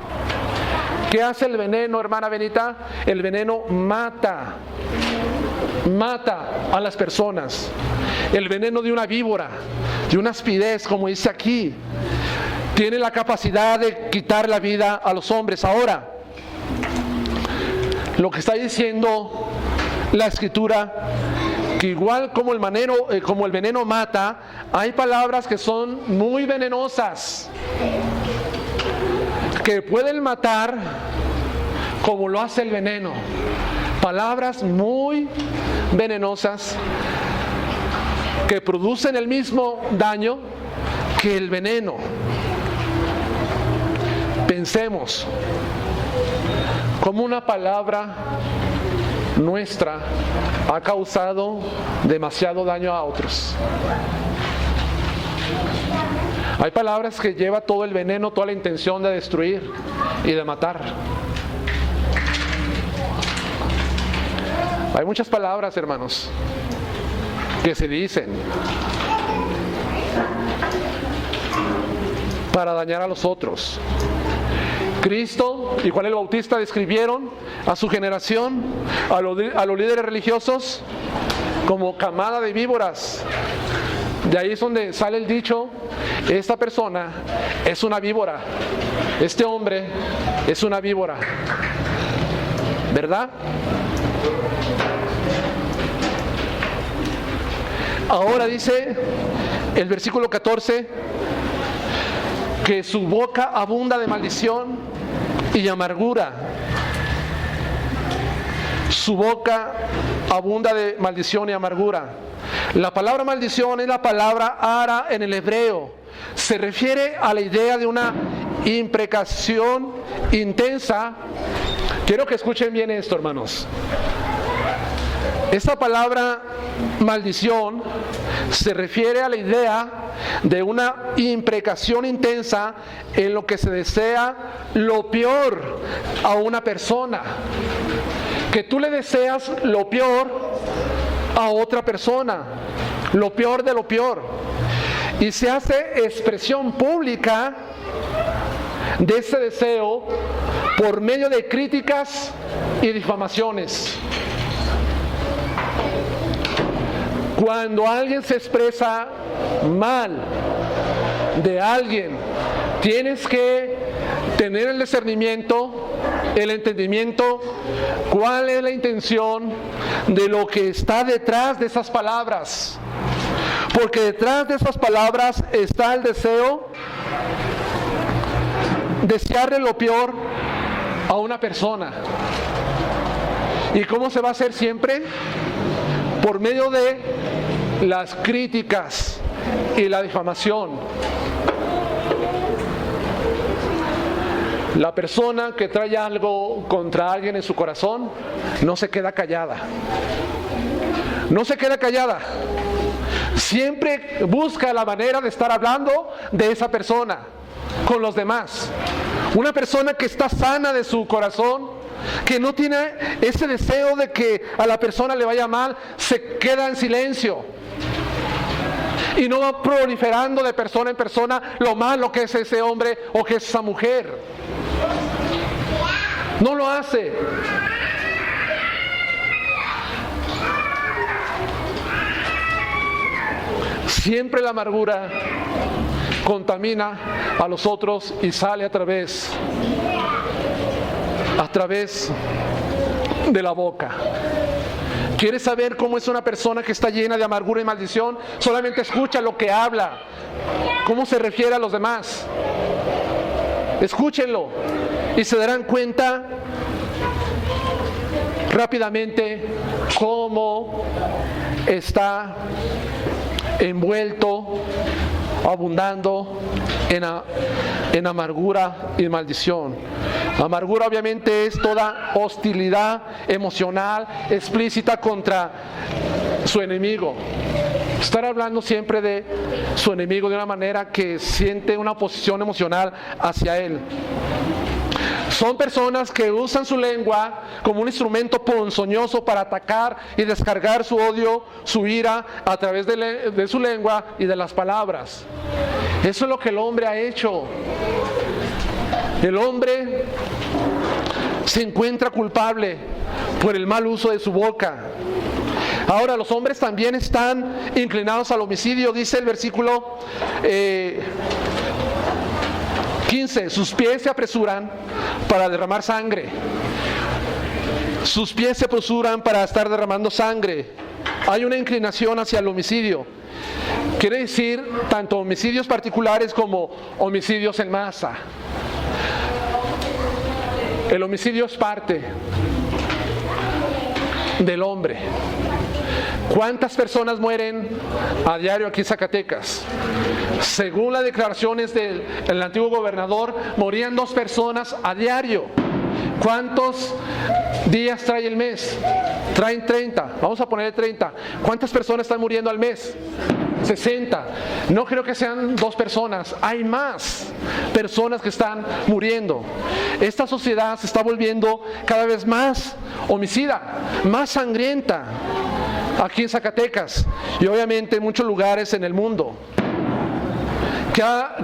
¿Qué hace el veneno, hermana Benita? El veneno mata a las personas. El veneno de una víbora, de una aspidez, como dice aquí, tiene la capacidad de quitar la vida a los hombres. Ahora, lo que está diciendo la Escritura, que igual como el veneno mata, hay palabras que son muy venenosas, que pueden matar como lo hace el veneno. Palabras muy venenosas que producen el mismo daño que el veneno. Pensemos cómo una palabra nuestra ha causado demasiado daño a otros. Hay palabras que llevan todo el veneno, toda la intención de destruir y de matar. Hay muchas palabras, hermanos, que se dicen para dañar a los otros. Cristo y Juan el Bautista describieron a su generación, a los líderes religiosos, como camada de víboras. De ahí es donde sale el dicho, esta persona es una víbora, este hombre es una víbora, ¿verdad? Ahora dice el versículo 14 que su boca abunda de maldición y amargura. Su boca abunda de maldición y amargura. La palabra maldición es la palabra ara en el hebreo. Se refiere a la idea de una imprecación intensa. Quiero que escuchen bien esto, hermanos. Esta palabra maldición se refiere a la idea de una imprecación intensa en lo que se desea lo peor a una persona. Que tú le deseas lo peor a otra persona, lo peor de lo peor. Y se hace expresión pública de ese deseo por medio de críticas y difamaciones. Cuando alguien se expresa mal de alguien, tienes que tener el discernimiento, el entendimiento, cuál es la intención de lo que está detrás de esas palabras. Porque detrás de esas palabras está el deseo, desearle lo peor a una persona. ¿Y cómo se va a hacer siempre? Por medio de las críticas y la difamación. La persona que trae algo contra alguien en su corazón no se queda callada. No se queda callada. Siempre busca la manera de estar hablando de esa persona con los demás. Una persona que está sana de su corazón, que no tiene ese deseo de que a la persona le vaya mal, se queda en silencio y no va proliferando de persona en persona lo malo que es ese hombre o que es esa mujer. No lo hace. Siempre la amargura contamina a los otros y sale a través de la boca. ¿Quieres saber cómo es una persona que está llena de amargura y maldición? Solamente escucha lo que habla, cómo se refiere a los demás. Escúchenlo y se darán cuenta rápidamente cómo está envuelto, abundando en amargura y maldición. Amargura obviamente es toda hostilidad emocional explícita contra su enemigo. Estar hablando siempre de su enemigo de una manera que siente una oposición emocional hacia él. Son personas que usan su lengua como un instrumento ponzoñoso para atacar y descargar su odio, su ira a través de su lengua y de las palabras. Eso es lo que el hombre ha hecho. El hombre se encuentra culpable por el mal uso de su boca. Ahora, los hombres también están inclinados al homicidio, dice el versículo 15, sus pies se apresuran para derramar sangre. Sus pies se apresuran para estar derramando sangre. Hay una inclinación hacia el homicidio. Quiere decir tanto homicidios particulares como homicidios en masa. El homicidio es parte del hombre. ¿Cuántas personas mueren a diario aquí en Zacatecas? Según las declaraciones del antiguo gobernador, morían 2 personas a diario. ¿Cuántos días trae el mes? Traen 30. Vamos a ponerle 30. ¿Cuántas personas están muriendo al mes? 60. No creo que sean 2 personas. Hay más personas que están muriendo. Esta sociedad se está volviendo cada vez más homicida, más sangrienta. Aquí en Zacatecas y obviamente en muchos lugares en el mundo.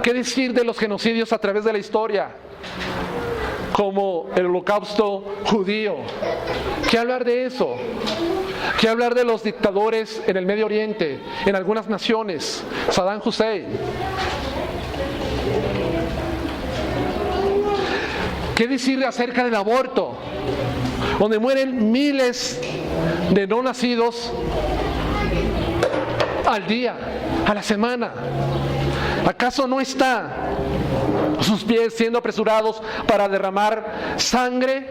¿Qué decir de los genocidios a través de la historia? Como el holocausto judío. ¿Qué hablar de eso? ¿Qué hablar de los dictadores en el Medio Oriente, en algunas naciones? Saddam Hussein. ¿Qué decir acerca del aborto? Donde mueren miles de no nacidos al día, a la semana. ¿Acaso no está sus pies siendo apresurados para derramar sangre?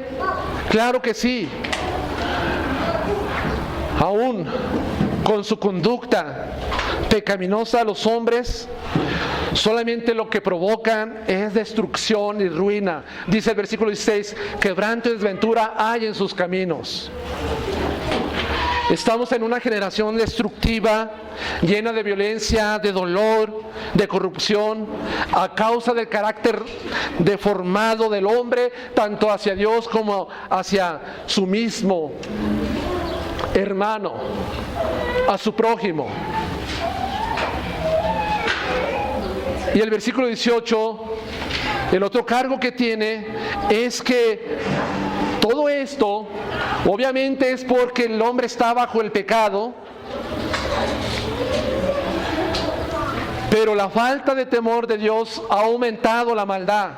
Claro que sí. Aún con su conducta pecaminosa, los hombres solamente lo que provocan es destrucción y ruina. Dice el versículo 16, quebranto y desventura hay en sus caminos. Estamos en una generación destructiva, llena de violencia, de dolor, de corrupción, a causa del carácter deformado del hombre, tanto hacia Dios como hacia su mismo hermano, a su prójimo. Y el versículo 18, el otro cargo que tiene es que todo esto, obviamente, es porque el hombre está bajo el pecado, pero la falta de temor de Dios ha aumentado la maldad.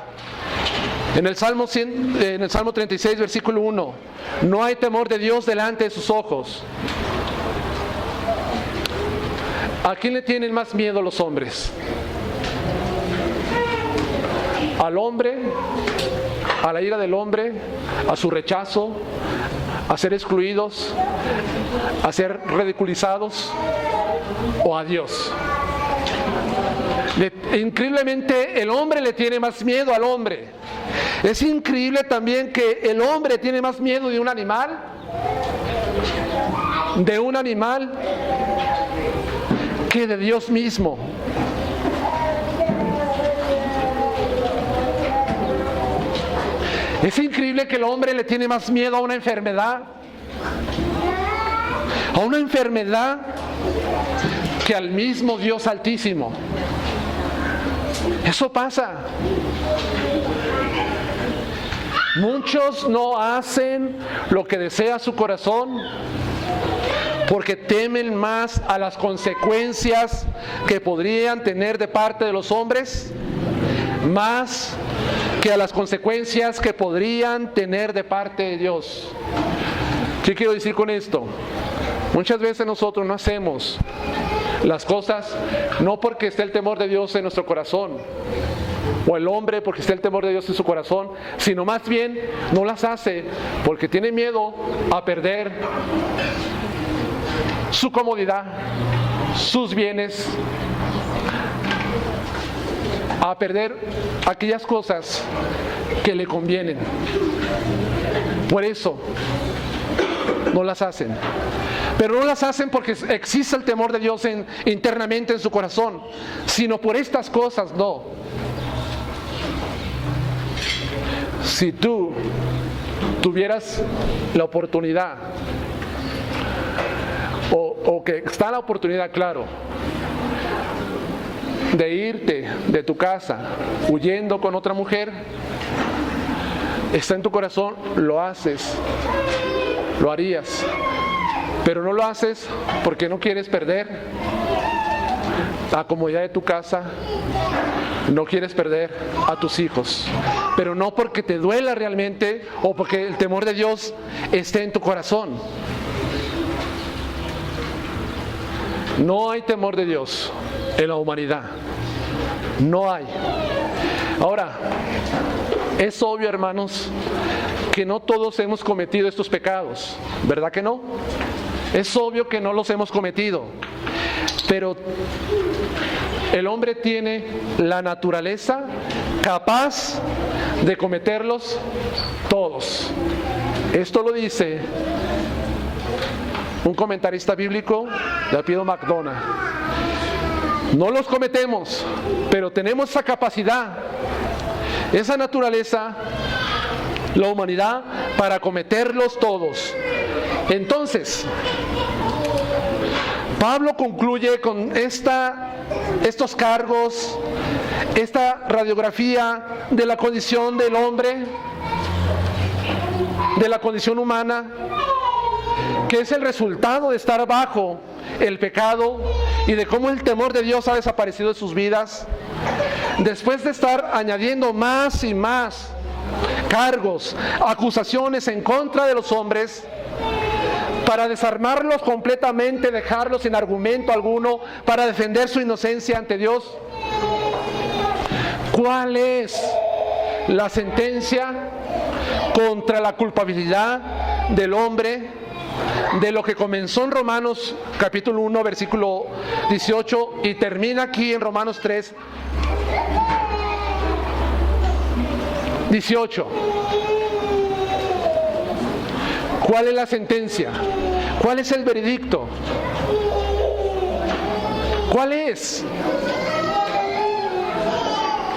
En el Salmo 36, versículo 1, no hay temor de Dios delante de sus ojos. ¿A quién le tienen más miedo los hombres? ¿Al hombre? ¿A la ira del hombre? ¿A su rechazo? ¿A ser excluidos? ¿A ser ridiculizados? ¿O a Dios? Increíblemente el hombre le tiene más miedo al hombre. Es increíble también que el hombre tiene más miedo de un animal, que de Dios mismo. Es increíble que el hombre le tiene más miedo a una enfermedad, que al mismo Dios Altísimo. Eso pasa. Muchos no hacen lo que desea su corazón porque temen más a las consecuencias que podrían tener de parte de los hombres, más que a las consecuencias que podrían tener de parte de Dios. ¿Qué quiero decir con esto? Muchas veces nosotros no hacemos las cosas no porque esté el temor de Dios en nuestro corazón, o el hombre porque esté el temor de Dios en su corazón, sino más bien no las hace porque tiene miedo a perder su comodidad, sus bienes, a perder aquellas cosas que le convienen. Por eso no las hacen. Pero no las hacen porque existe el temor de Dios internamente en su corazón, sino por estas cosas no. Si tú tuvieras la oportunidad, o que está la oportunidad, claro, de irte de tu casa huyendo con otra mujer, está en tu corazón, lo haces, lo harías, pero no lo haces porque no quieres perder la comodidad de tu casa, no quieres perder a tus hijos, pero no porque te duela realmente o porque el temor de Dios esté en tu corazón. No hay temor de Dios en la humanidad, no hay. Ahora, es obvio, hermanos, que no todos hemos cometido estos pecados, ¿verdad que no? Es obvio que no los hemos cometido, pero el hombre tiene la naturaleza capaz de cometerlos todos. Esto lo dice un comentarista bíblico de apellido McDonough. No los cometemos, pero tenemos esa capacidad, esa naturaleza, la humanidad, para cometerlos todos. Entonces, Pablo concluye con estos cargos, esta radiografía de la condición del hombre, de la condición humana, que es el resultado de estar bajo el pecado y de cómo el temor de Dios ha desaparecido de sus vidas. Después de estar añadiendo más y más cargos, acusaciones en contra de los hombres, para desarmarlos completamente, dejarlos sin argumento alguno, para defender su inocencia ante Dios. ¿Cuál es la sentencia contra la culpabilidad del hombre de lo que comenzó en Romanos capítulo 1, versículo 18 y termina aquí en Romanos 3, 18. ¿Cuál es la sentencia? ¿Cuál es el veredicto? ¿Cuál es?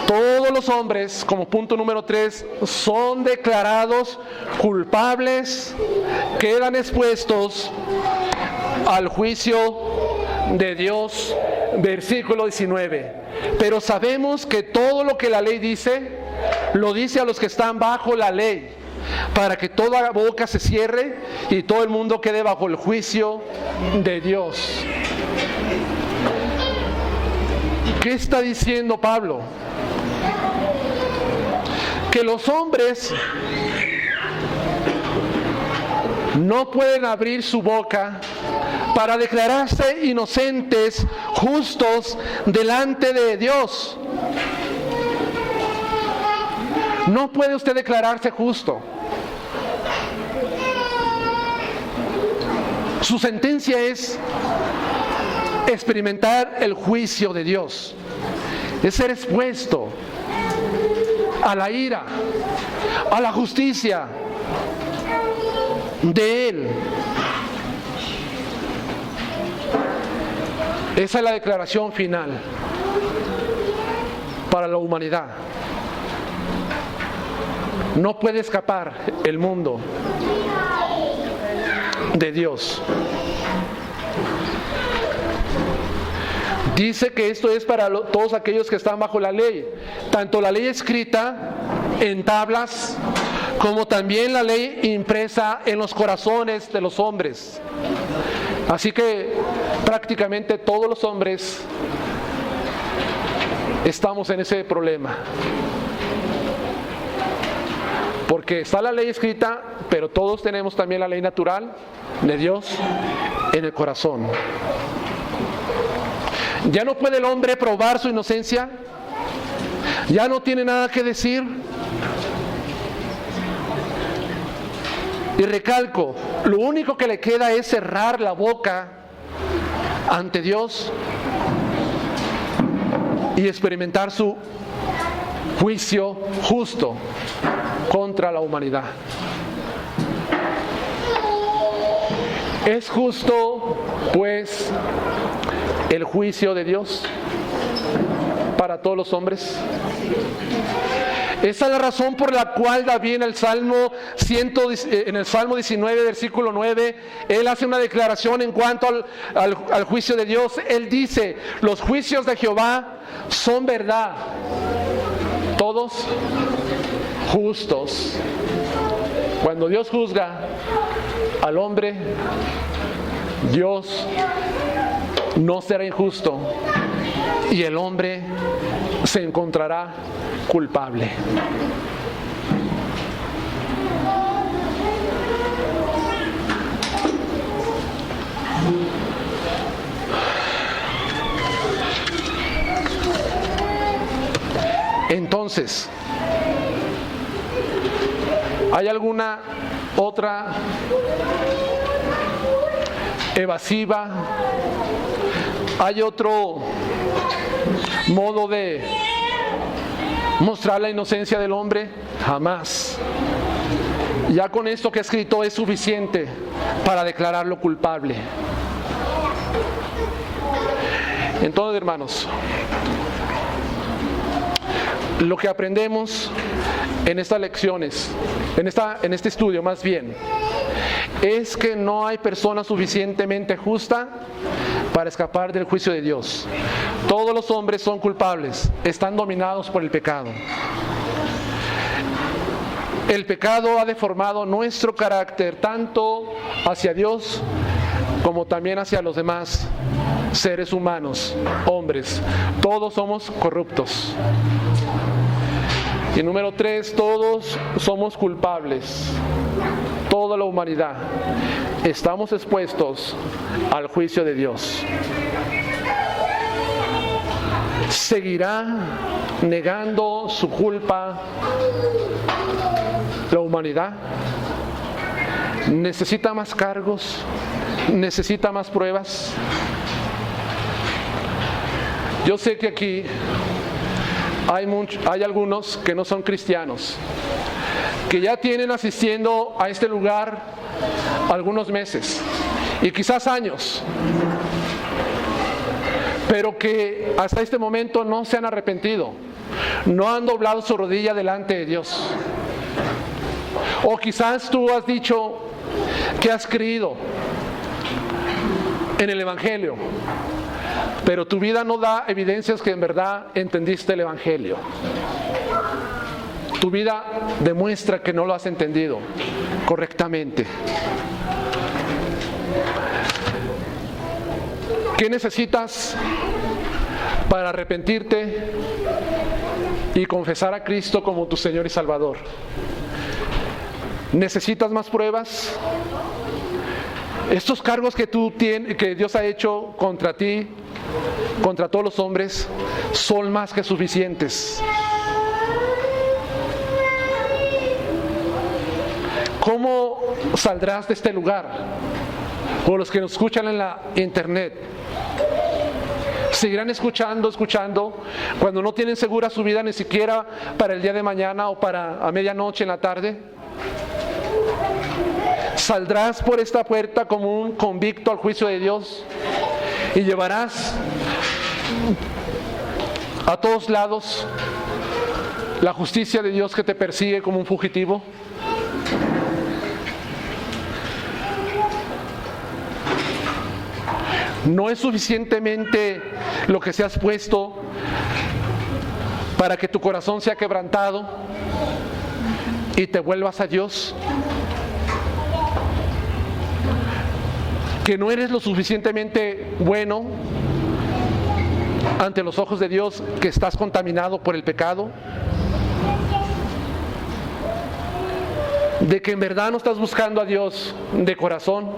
Todos los hombres, como punto número 3, son declarados culpables, quedan expuestos al juicio de Dios, versículo 19. Pero sabemos que todo lo que la ley dice, lo dice a los que están bajo la ley, para que toda boca se cierre y todo el mundo quede bajo el juicio de Dios. ¿Qué está diciendo Pablo? Que los hombres no pueden abrir su boca para declararse inocentes, justos delante de Dios. No puede usted declararse justo. Su sentencia es experimentar el juicio de Dios, es ser expuesto a la ira, a la justicia de Él. Esa es la declaración final para la humanidad. No puede escapar el mundo de Dios. Dice que esto es para todos aquellos que están bajo la ley, tanto la ley escrita en tablas como también la ley impresa en los corazones de los hombres. Así que prácticamente todos los hombres estamos en ese problema, porque está la ley escrita, pero todos tenemos también la ley natural de Dios en el corazón. Ya no puede el hombre probar su inocencia, ya no tiene nada que decir. Y recalco, lo único que le queda es cerrar la boca ante Dios y experimentar su juicio justo contra la humanidad. ¿Es justo, pues, el juicio de Dios para todos los hombres? Esa es la razón por la cual David en el Salmo 19, versículo 9, él hace una declaración en cuanto al juicio de Dios. Él dice: los juicios de Jehová son verdad, todos justos. Cuando Dios juzga al hombre, Dios no será injusto y el hombre se encontrará culpable. Entonces, ¿hay alguna otra evasiva? ¿Hay otro modo de mostrar la inocencia del hombre? Jamás. Ya con esto que he escrito es suficiente para declararlo culpable. Entonces, hermanos, lo que aprendemos en estas lecciones, en este estudio más bien, es que no hay persona suficientemente justa para escapar del juicio de Dios. Todos los hombres son culpables, están dominados por el pecado. El pecado ha deformado nuestro carácter tanto hacia Dios como también hacia los demás seres humanos, hombres. Todos somos corruptos. Y número 3, todos somos culpables. Toda la humanidad estamos expuestos al juicio de Dios. ¿Seguirá negando su culpa la humanidad? ¿Necesita más cargos? ¿Necesita más pruebas? Yo sé que aquí hay algunos que no son cristianos, que ya tienen asistiendo a este lugar algunos meses y quizás años, pero que hasta este momento no se han arrepentido, no han doblado su rodilla delante de Dios. O quizás tú has dicho que has creído en el Evangelio, pero tu vida no da evidencias que en verdad entendiste el Evangelio. Tu vida demuestra que no lo has entendido correctamente. ¿Qué necesitas para arrepentirte y confesar a Cristo como tu Señor y Salvador? ¿Necesitas más pruebas? Estos cargos que Dios ha hecho contra ti, contra todos los hombres, son más que suficientes. ¿Cómo saldrás de este lugar? O los que nos escuchan en la internet, seguirán escuchando, cuando no tienen segura su vida ni siquiera para el día de mañana o para a medianoche en la tarde. Saldrás por esta puerta como un convicto al juicio de Dios y llevarás a todos lados la justicia de Dios que te persigue como un fugitivo. No es suficientemente lo que se has puesto para que tu corazón sea quebrantado y te vuelvas a Dios. Que no eres lo suficientemente bueno ante los ojos de Dios, que estás contaminado por el pecado. De que en verdad no estás buscando a Dios de corazón.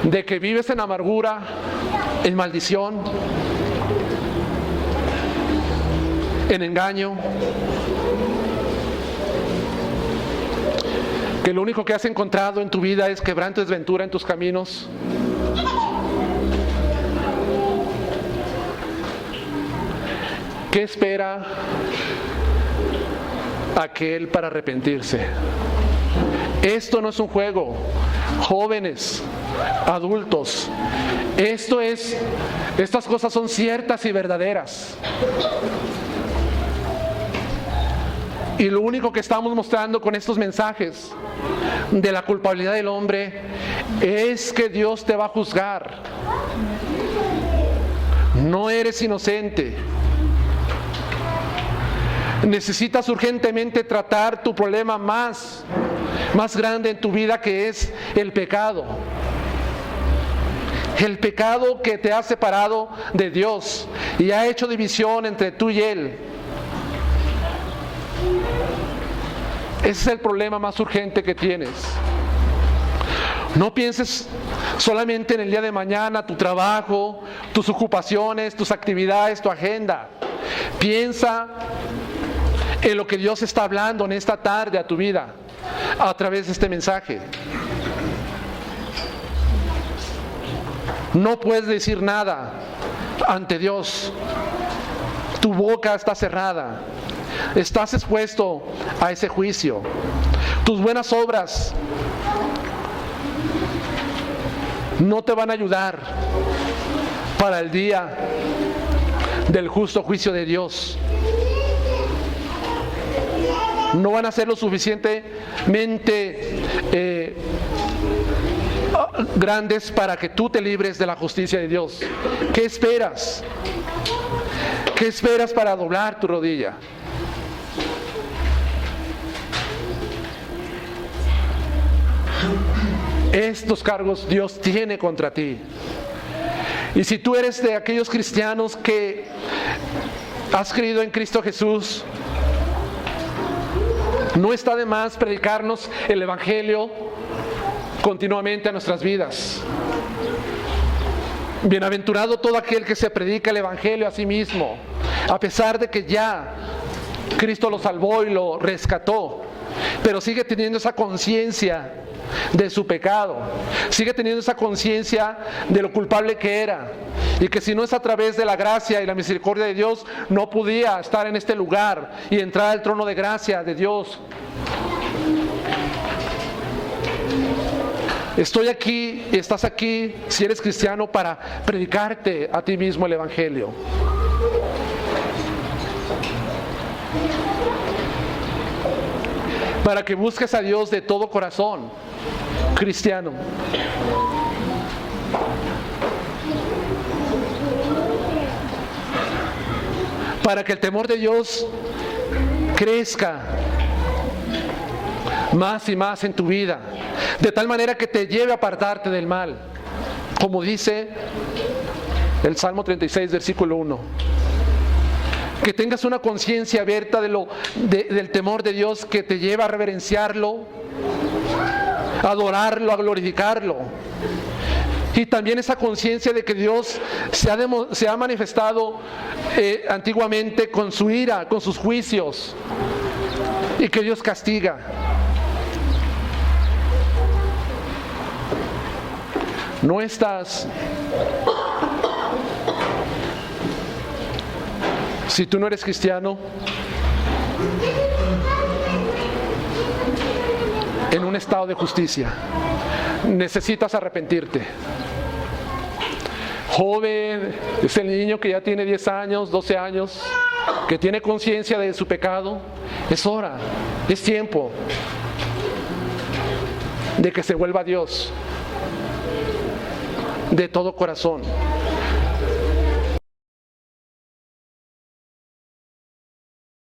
De que vives en amargura, en maldición, en engaño, que lo único que has encontrado en tu vida es quebranto y desventura en tus caminos. ¿Qué espera aquel para arrepentirse? Esto no es un juego, jóvenes, adultos. Estas cosas son ciertas y verdaderas. Y lo único que estamos mostrando con estos mensajes de la culpabilidad del hombre es que Dios te va a juzgar. No eres inocente. Necesitas urgentemente tratar tu problema más grande en tu vida, que es el pecado. El pecado que te ha separado de Dios y ha hecho división entre tú y Él. Ese es el problema más urgente que tienes. No pienses solamente en el día de mañana, tu trabajo, tus ocupaciones, tus actividades, tu agenda. Piensa en lo que Dios está hablando en esta tarde a tu vida a través de este mensaje. No puedes decir nada ante Dios. Tu boca está cerrada. Estás expuesto a ese juicio. Tus buenas obras no te van a ayudar para el día del justo juicio de Dios. No van a ser lo suficientemente grandes para que tú te libres de la justicia de Dios. ¿Qué esperas? ¿Qué esperas para doblar tu rodilla? Estos cargos Dios tiene contra ti. Y si tú eres de aquellos cristianos que has creído en Cristo Jesús, no está de más predicarnos el Evangelio continuamente a nuestras vidas. Bienaventurado todo aquel que se predica el Evangelio a sí mismo, a pesar de que ya Cristo lo salvó y lo rescató, pero sigue teniendo esa conciencia de su pecado, sigue teniendo esa conciencia de lo culpable que era, y que si no es a través de la gracia y la misericordia de Dios, no podía estar en este lugar y entrar al trono de gracia de Dios. Estoy aquí, estás aquí, si eres cristiano, para predicarte a ti mismo el Evangelio. Para que busques a Dios de todo corazón, cristiano. Para que el temor de Dios crezca más y más en tu vida, de tal manera que te lleve a apartarte del mal, como dice el Salmo 36, versículo 1. Que tengas una conciencia abierta del temor de Dios, que te lleva a reverenciarlo, a adorarlo, a glorificarlo. Y también esa conciencia de que Dios se ha manifestado antiguamente con su ira, con sus juicios, y que Dios castiga. No estás, si tú no eres cristiano, en un estado de justicia, necesitas arrepentirte. Joven, es el niño que ya tiene 10 años, 12 años, que tiene conciencia de su pecado. Es hora, es tiempo de que se vuelva a Dios de todo corazón.